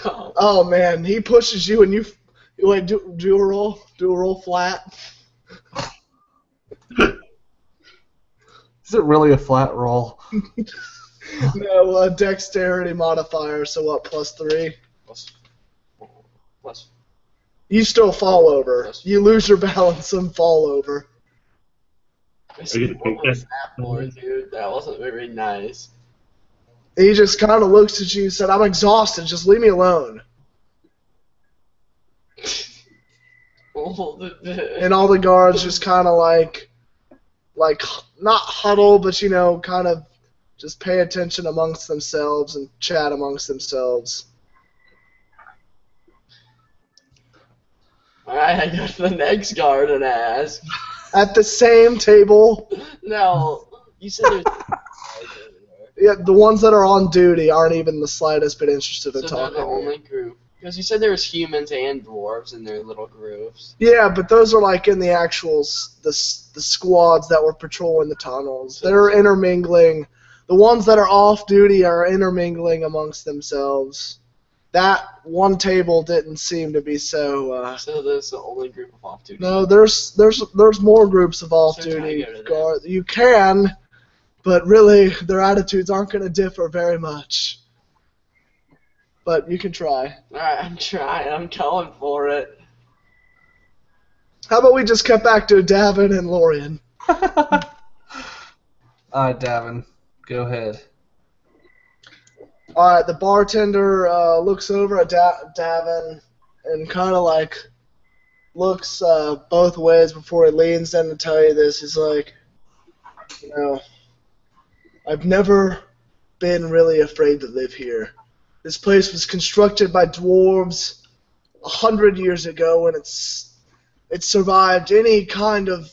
Speaker 6: Oh man, he pushes you and you wait. Do a roll. Do a roll flat.
Speaker 5: Is it really a flat roll?
Speaker 6: No, dexterity modifier. So what? +3.
Speaker 2: Plus.
Speaker 6: You still fall over. You lose your balance and fall over.
Speaker 4: Are you gonna take
Speaker 2: What was
Speaker 4: that?
Speaker 2: that for, dude? That wasn't very nice.
Speaker 6: He just kind of looks at you and said, "I'm exhausted. Just leave me alone." And all the guards just kind of like not huddle, but you know, kind of just pay attention amongst themselves and chat amongst themselves.
Speaker 2: Alright, I go to the next guard and ask.
Speaker 6: At the same table,
Speaker 2: No, you said there's.
Speaker 6: yeah, the ones that are on duty aren't even the slightest bit interested in
Speaker 2: So they're
Speaker 6: talking.
Speaker 2: the only group. Because you said there was humans and dwarves in their little groups.
Speaker 6: Yeah, but those are like in the actual the squads that were patrolling the tunnels. They're intermingling. The ones that are off duty are intermingling amongst themselves. That one table didn't seem to be so.
Speaker 2: So there's the only group of off-duty.
Speaker 6: No, there's more groups of
Speaker 2: So can I
Speaker 6: off-duty
Speaker 2: go to them?
Speaker 6: guards. You can, but really their attitudes aren't going to differ very much. but you can try.
Speaker 2: Alright, I'm trying. I'm going for it.
Speaker 6: How about we just cut back to Davin and Lorian?
Speaker 5: Alright, Davin, go ahead.
Speaker 6: Alright, the bartender looks over at Davin and kind of like looks both ways before he leans in to tell you this. He's like, you know, I've never been really afraid to live here. This place was constructed by dwarves 100 years ago, and it survived any kind of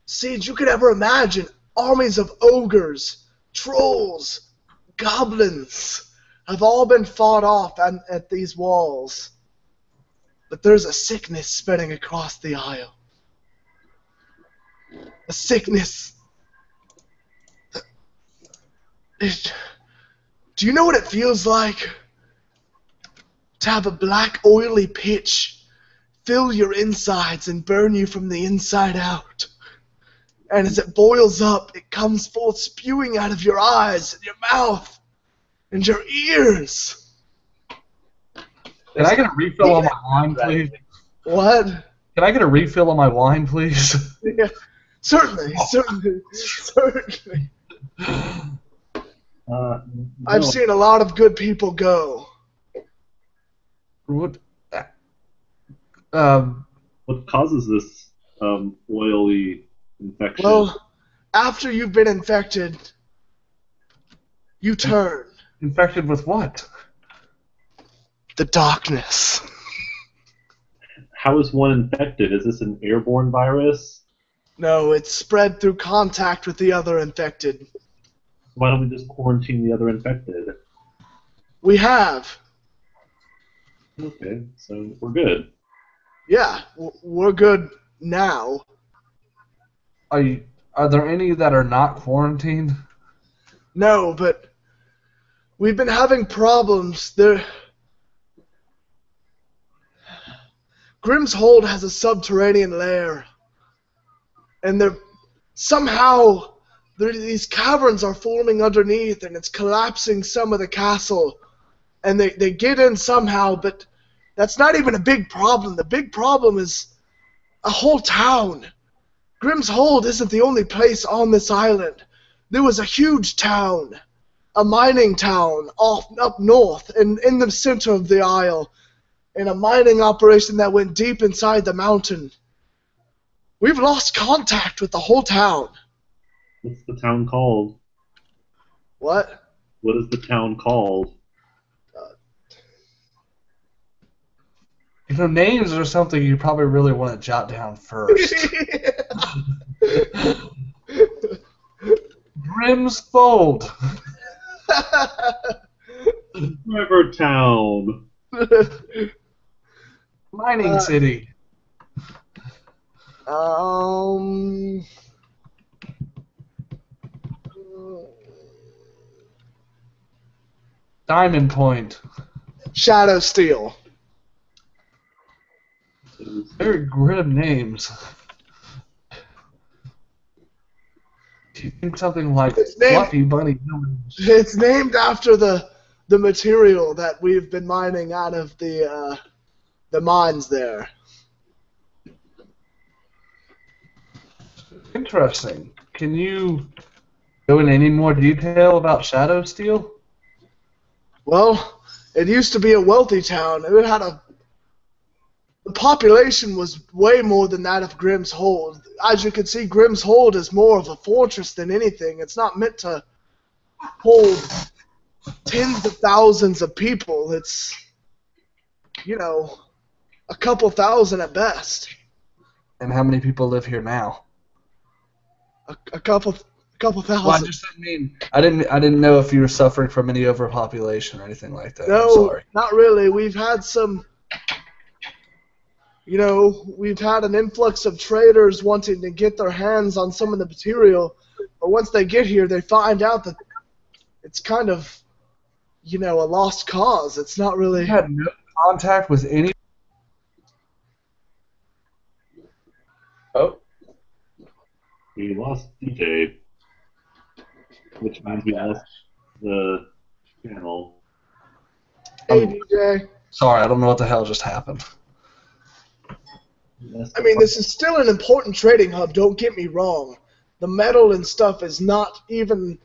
Speaker 6: siege you could ever imagine. Armies of ogres, trolls, goblins have all been fought off at these walls. But there's a sickness spreading across the Isle. A sickness. Do you know what it feels like to have a black, oily pitch fill your insides and burn you from the inside out? And as it boils up, it comes forth spewing out of your eyes and your mouth and your ears.
Speaker 5: Can I get a refill on my wine, please?
Speaker 6: What?
Speaker 5: Can I get a refill on my wine, please?
Speaker 6: Yeah, certainly. I've seen a lot of good people go.
Speaker 5: What?
Speaker 4: What causes this oily infection?
Speaker 6: Well, after you've been infected, you turn.
Speaker 5: Infected with what?
Speaker 6: The darkness.
Speaker 4: How is one infected? Is this an airborne virus?
Speaker 6: No, it's spread through contact with the other infected.
Speaker 4: Why don't we just quarantine the other infected?
Speaker 6: We have.
Speaker 4: Okay, so we're good.
Speaker 6: Yeah, we're good now.
Speaker 5: Are there any that are not quarantined?
Speaker 6: No, but we've been having problems. Grimm's Hold has a subterranean lair, and these caverns are forming underneath, and it's collapsing some of the castle, and they get in somehow, but that's not even a big problem. The big problem is a whole town. Grimm's Hold isn't the only place on this island. There was a huge town, a mining town up north, and in the center of the isle, in a mining operation that went deep inside the mountain. We've lost contact with the whole town.
Speaker 4: What's the town called?
Speaker 6: What?
Speaker 4: What is the town called?
Speaker 5: You know, names are something you probably really want to jot down first. Grimm's Fold.
Speaker 4: River Town.
Speaker 5: Mining City. Diamond Point.
Speaker 6: Shadow Steel.
Speaker 5: Very grim names. Do you think something like Fluffy Bunny Humans?
Speaker 6: It's named after the material that we've been mining out of the mines there.
Speaker 5: Interesting. Can you go in any more detail about Shadow Steel?
Speaker 6: Well, it used to be a wealthy town. It had the population was way more than that of Grimm's Hold. As you can see, Grimm's Hold is more of a fortress than anything. It's not meant to hold tens of thousands of people. It's, a couple thousand at best.
Speaker 5: And how many people live here now?
Speaker 6: A couple thousand.
Speaker 5: Well, I didn't know if you were suffering from any overpopulation or anything like that.
Speaker 6: No,
Speaker 5: I'm sorry.
Speaker 6: not really. We've had some. We've had an influx of traders wanting to get their hands on some of the material, but once they get here, they find out that it's kind of, a lost cause. It's not really.
Speaker 5: You had no contact with any. Oh.
Speaker 4: We lost DJ, which means we lost the channel.
Speaker 6: Hey, DJ.
Speaker 5: Sorry, I don't know what the hell just happened.
Speaker 6: I mean, this is still an important trading hub, don't get me wrong. The metal and stuff is not even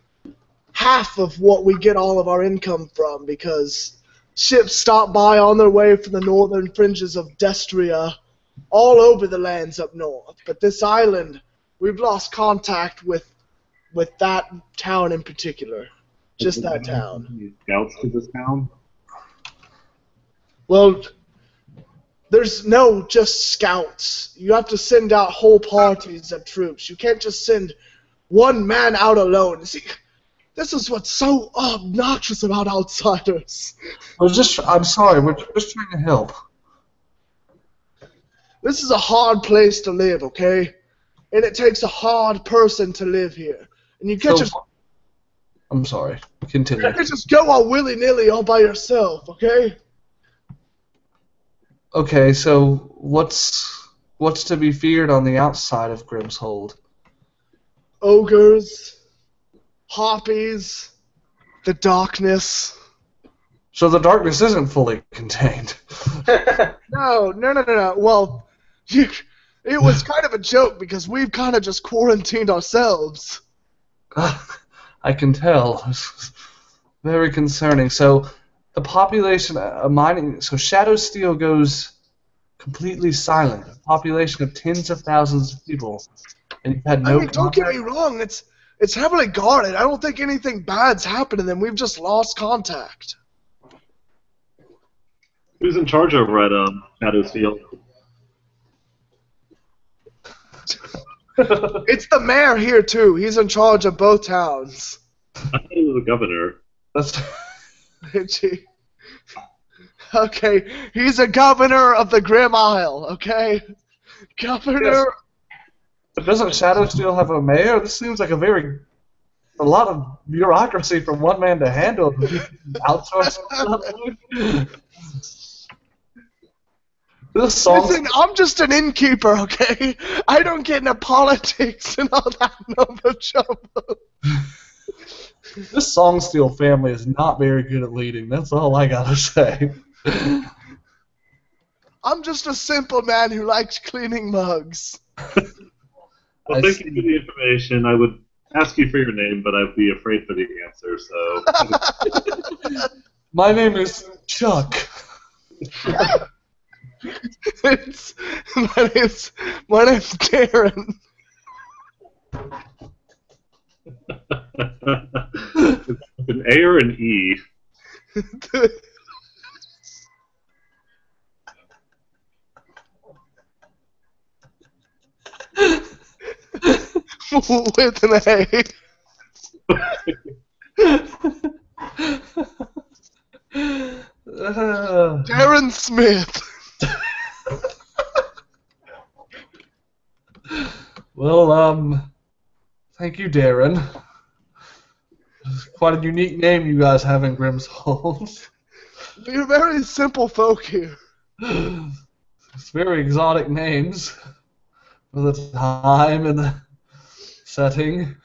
Speaker 6: half of what we get all of our income from, because ships stop by on their way from the northern fringes of Destria all over the lands up north. But this island, we've lost contact with that town in particular. Just that town.
Speaker 4: Scouts to this town?
Speaker 6: Well, there's no just scouts. You have to send out whole parties of troops. You can't just send one man out alone. See, this is what's so obnoxious about outsiders.
Speaker 5: I'm sorry, we're just trying to help.
Speaker 6: This is a hard place to live, okay? And it takes a hard person to live here. And you can't
Speaker 5: I'm sorry. Continue.
Speaker 6: you can't just go all willy-nilly all by yourself, okay?
Speaker 5: Okay, so what's to be feared on the outside of Grimshold?
Speaker 6: Ogres, harpies, the darkness.
Speaker 5: So the darkness isn't fully contained.
Speaker 6: No. Well, it was kind of a joke because we've kind of just quarantined ourselves.
Speaker 5: I can tell. It's very concerning. So the population of mining, so Shadowsteel goes completely silent. A population of tens of thousands of people, and you've had no.
Speaker 6: I mean, don't get me wrong. It's heavily guarded. I don't think anything bad's happened to them. We've just lost contact.
Speaker 4: Who's in charge over at Shadowsteel?
Speaker 6: It's the mayor here too. He's in charge of both towns.
Speaker 4: I thought he was the governor.
Speaker 5: That's
Speaker 6: Okay, he's a governor of the Grim Isle. Okay, governor.
Speaker 5: But doesn't Shadowsteel have a mayor? This seems like a lot of bureaucracy for one man to handle. Outsource. This song.
Speaker 6: Listen, I'm just an innkeeper, okay? I don't get into politics and all that number jumbo.
Speaker 5: This Songsteel family is not very good at leading. That's all I gotta say.
Speaker 6: I'm just a simple man who likes cleaning mugs.
Speaker 4: Well, thank you for the information. I would ask you for your name, but I'd be afraid for the answer, so...
Speaker 5: My name is Chuck.
Speaker 6: My name's Darren.
Speaker 4: An A or an E?
Speaker 6: With an A. Darren Smith.
Speaker 5: Well, thank you, Darren. Quite a unique name you guys have in Grimshold.
Speaker 6: We're very simple folk here.
Speaker 5: It's very exotic names for the time and the setting.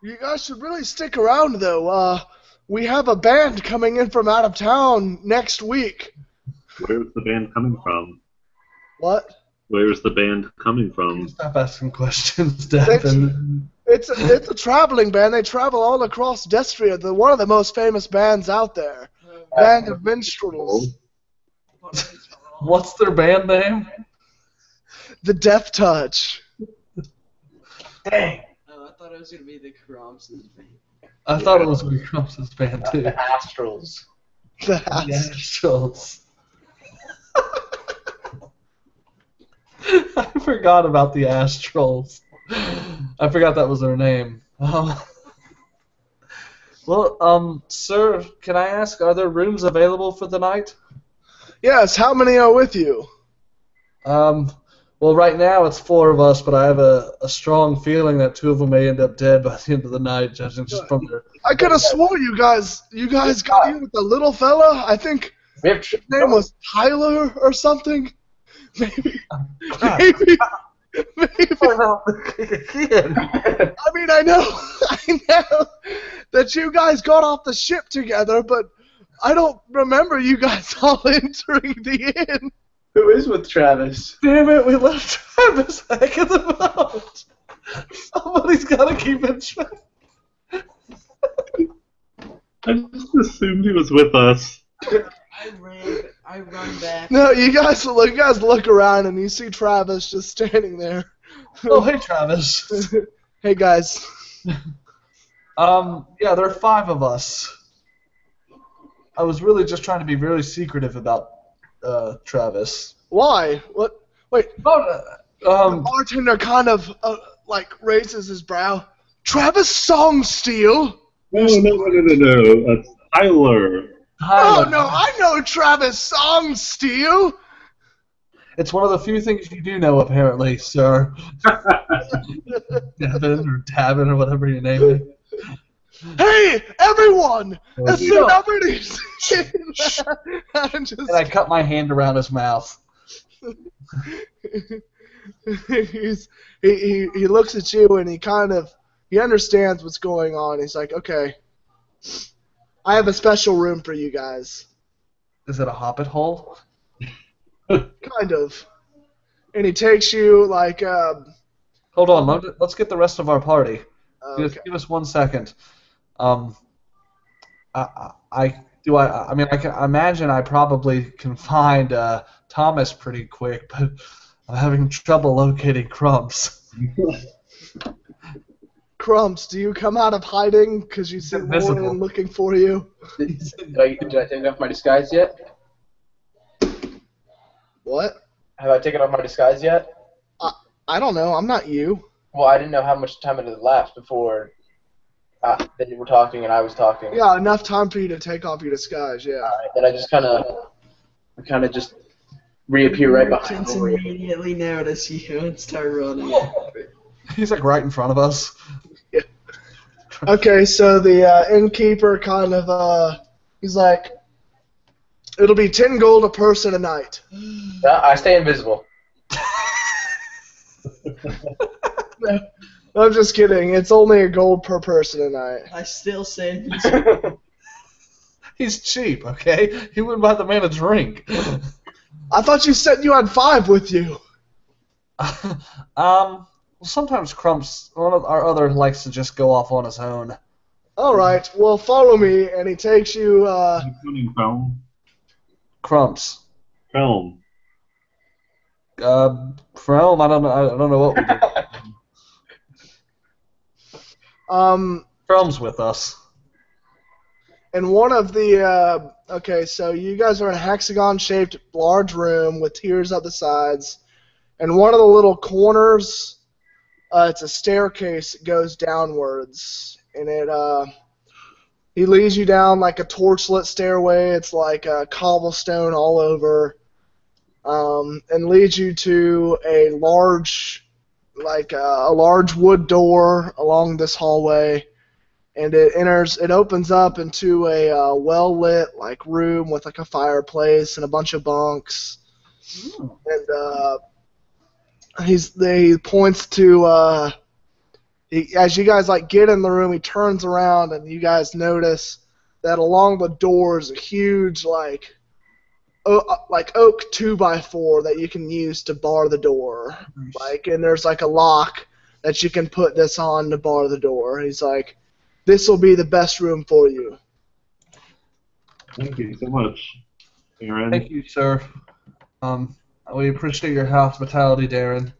Speaker 6: You guys should really stick around, though. We have a band coming in from out of town next week.
Speaker 4: Where's the band coming from?
Speaker 6: What?
Speaker 4: Where's the band coming from?
Speaker 5: Stop asking questions, Devin.
Speaker 6: It's a traveling band. They travel all across Destria. They're one of the most famous bands out there. Band of minstrels.
Speaker 5: What's their band name?
Speaker 6: The Death Touch.
Speaker 5: Dang.
Speaker 2: Oh, I thought it was going to be the Cromsons band.
Speaker 5: I thought it was Crumps's band, too.
Speaker 3: The Astrals.
Speaker 6: The
Speaker 5: Astrals. I forgot about the Astrals. I forgot that was their name. Well, sir, can I ask, are there rooms available for the night?
Speaker 6: Yes, how many are with you?
Speaker 5: Well, right now it's 4 of us, but I have a strong feeling that 2 of them may end up dead by the end of the night, judging just from their...
Speaker 6: I could have swore you guys got in with the little fella. I think his name was Tyler or something. Maybe. I mean, I know that you guys got off the ship together, but I don't remember you guys all entering the inn.
Speaker 3: Who is with Travis?
Speaker 5: Damn it, we left Travis hanging about. Somebody's got to keep in check.
Speaker 4: I just assumed he was with us.
Speaker 2: I run back.
Speaker 6: No, you guys look around and you see Travis just standing there.
Speaker 5: Oh, hey, Travis.
Speaker 6: Hey guys.
Speaker 5: Yeah, there are 5 of us. I was really just trying to be very secretive about Travis.
Speaker 6: Why? What? Wait.
Speaker 5: Oh,
Speaker 6: The bartender kind of raises his brow. Travis Songsteel?
Speaker 4: No. That's Tyler.
Speaker 6: Oh no, I know Travis Songsteel.
Speaker 5: It's one of the few things you do know, apparently, sir. Devin or Davin or whatever your name is.
Speaker 6: Hey, everyone!
Speaker 4: Oh,
Speaker 6: A celebrity's
Speaker 5: And I cut my hand around his mouth.
Speaker 6: he looks at you and he understands what's going on. He's like, okay, I have a special room for you guys.
Speaker 5: Is it a hobbit hole?
Speaker 6: Kind of. And he takes you
Speaker 5: Hold on, let's get the rest of our party.
Speaker 6: okay.
Speaker 5: Just give us 1 second. I can imagine I probably can find Thomas pretty quick, but I'm having trouble locating Crumbs.
Speaker 6: Crumbs, do you come out of hiding because you see
Speaker 5: Invisible.
Speaker 6: Warren looking for you?
Speaker 3: Did I take off my disguise yet?
Speaker 6: What?
Speaker 3: Have I taken off my disguise yet?
Speaker 6: I don't know. I'm not you.
Speaker 3: Well, I didn't know how much time it had elapsed before that you were talking and I was talking.
Speaker 6: Yeah, enough time for you to take off your disguise. Yeah.
Speaker 3: Alright, then I just kind of just reappear right behind
Speaker 2: Merchants
Speaker 3: you.
Speaker 2: immediately notice you and start running.
Speaker 5: He's like right in front of us.
Speaker 6: Okay, so the innkeeper he's like, it'll be 10 gold a person a night.
Speaker 3: I stay invisible.
Speaker 6: I'm just kidding. It's only a gold per person a night.
Speaker 2: I still say
Speaker 5: He's cheap, okay? He wouldn't buy the man a drink.
Speaker 6: I thought you said you had 5 with you.
Speaker 5: Well, sometimes Crumbs, one of our other, likes to just go off on his own.
Speaker 6: All right, well, follow me, and he takes you.
Speaker 4: Including film.
Speaker 5: Crumbs.
Speaker 4: Film.
Speaker 5: From I don't know what we do. From's with us.
Speaker 6: And one of the okay, so you guys are in a hexagon-shaped large room with tiers up the sides, and one of the little corners, it's a staircase that goes downwards, and he leads you down like a torchlit stairway. It's like cobblestone all over, and leads you to a large wood door along this hallway. And it opens up into a well-lit room with a fireplace and a bunch of bunks. And he points to as you guys get in the room, he turns around and you guys notice that along the door is a huge oak 2x4 that you can use to bar the door. And there's a lock that you can put this on to bar the door. He's like, this will be the best room for you.
Speaker 4: Thank you so much, Aaron.
Speaker 5: Thank you, sir. We appreciate your hospitality, Darren.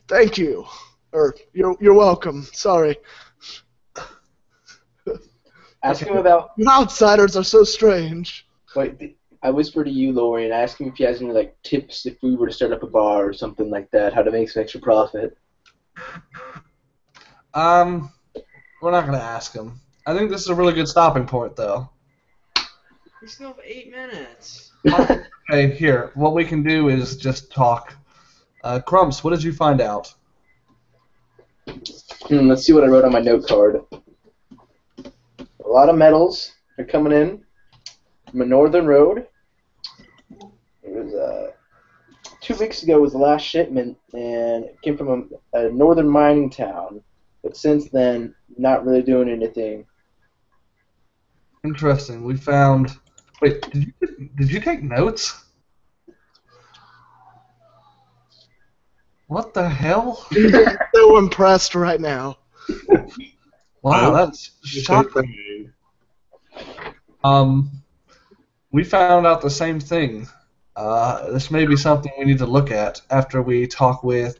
Speaker 6: Thank you. Or you're welcome. Sorry.
Speaker 3: Ask him about.
Speaker 6: You outsiders are so strange.
Speaker 3: Wait, I whisper to you, Lori, and ask him if he has any tips if we were to start up a bar or something like that, how to make some extra profit.
Speaker 5: We're not gonna ask him. I think this is a really good stopping point, though.
Speaker 2: We still have 8 minutes.
Speaker 5: Okay, here. What we can do is just talk. Crumbs, what did you find out?
Speaker 3: Let's see what I wrote on my note card. A lot of metals are coming in from a northern road. It was 2 weeks ago was the last shipment, and it came from a northern mining town. But since then, not really doing anything.
Speaker 5: Interesting. We found. Wait, did you take notes? What the hell?
Speaker 6: So impressed right now.
Speaker 5: Wow, that's shocking. We found out the same thing. This may be something we need to look at after we talk with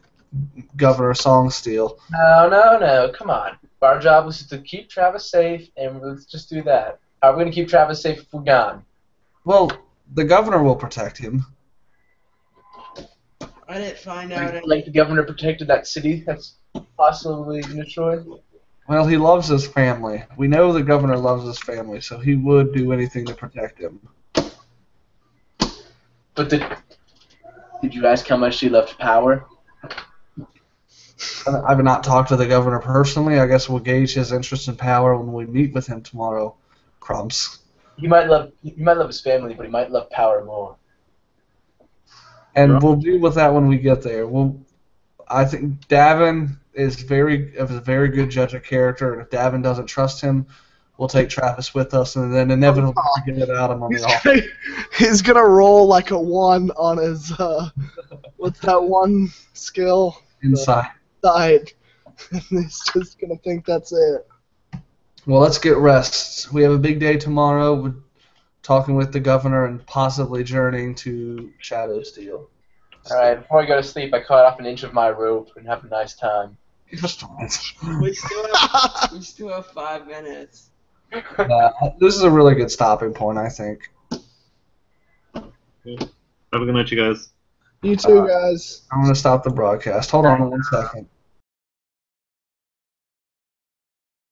Speaker 5: Governor Songsteel.
Speaker 3: No, come on. Our job was to keep Travis safe, and let's just do that. How are we going to keep Travis safe if we're gone?
Speaker 5: Well, the governor will protect him.
Speaker 2: I didn't find out.
Speaker 3: Like the governor protected that city that's possibly destroyed?
Speaker 5: Well, he loves his family. We know the governor loves his family, so he would do anything to protect him.
Speaker 3: But did you ask how much he loved power?
Speaker 5: I've not talked to the governor personally. I guess we'll gauge his interest in power when we meet with him tomorrow. Crumbs.
Speaker 3: He might love his family, but he might love power more.
Speaker 5: And we'll deal with that when we get there. I think Davin is a very good judge of character, and if Davin doesn't trust him, we'll take Travis with us, and then inevitably get it out of him on the off.
Speaker 6: He's gonna roll like a 1 on his what's that one skill?
Speaker 5: Inside.
Speaker 6: Side. He's just gonna think that's it.
Speaker 5: Well, let's get rest. We have a big day tomorrow. We're talking with the governor and possibly journeying to Shadowsteel.
Speaker 3: Alright, before I go to sleep, I cut off an inch of my rope and have a nice time.
Speaker 2: We still have 5 minutes.
Speaker 5: This is a really good stopping point, I think.
Speaker 4: Have a good night, you guys.
Speaker 6: You too, guys.
Speaker 5: I'm going to stop the broadcast. Hold on 1 second.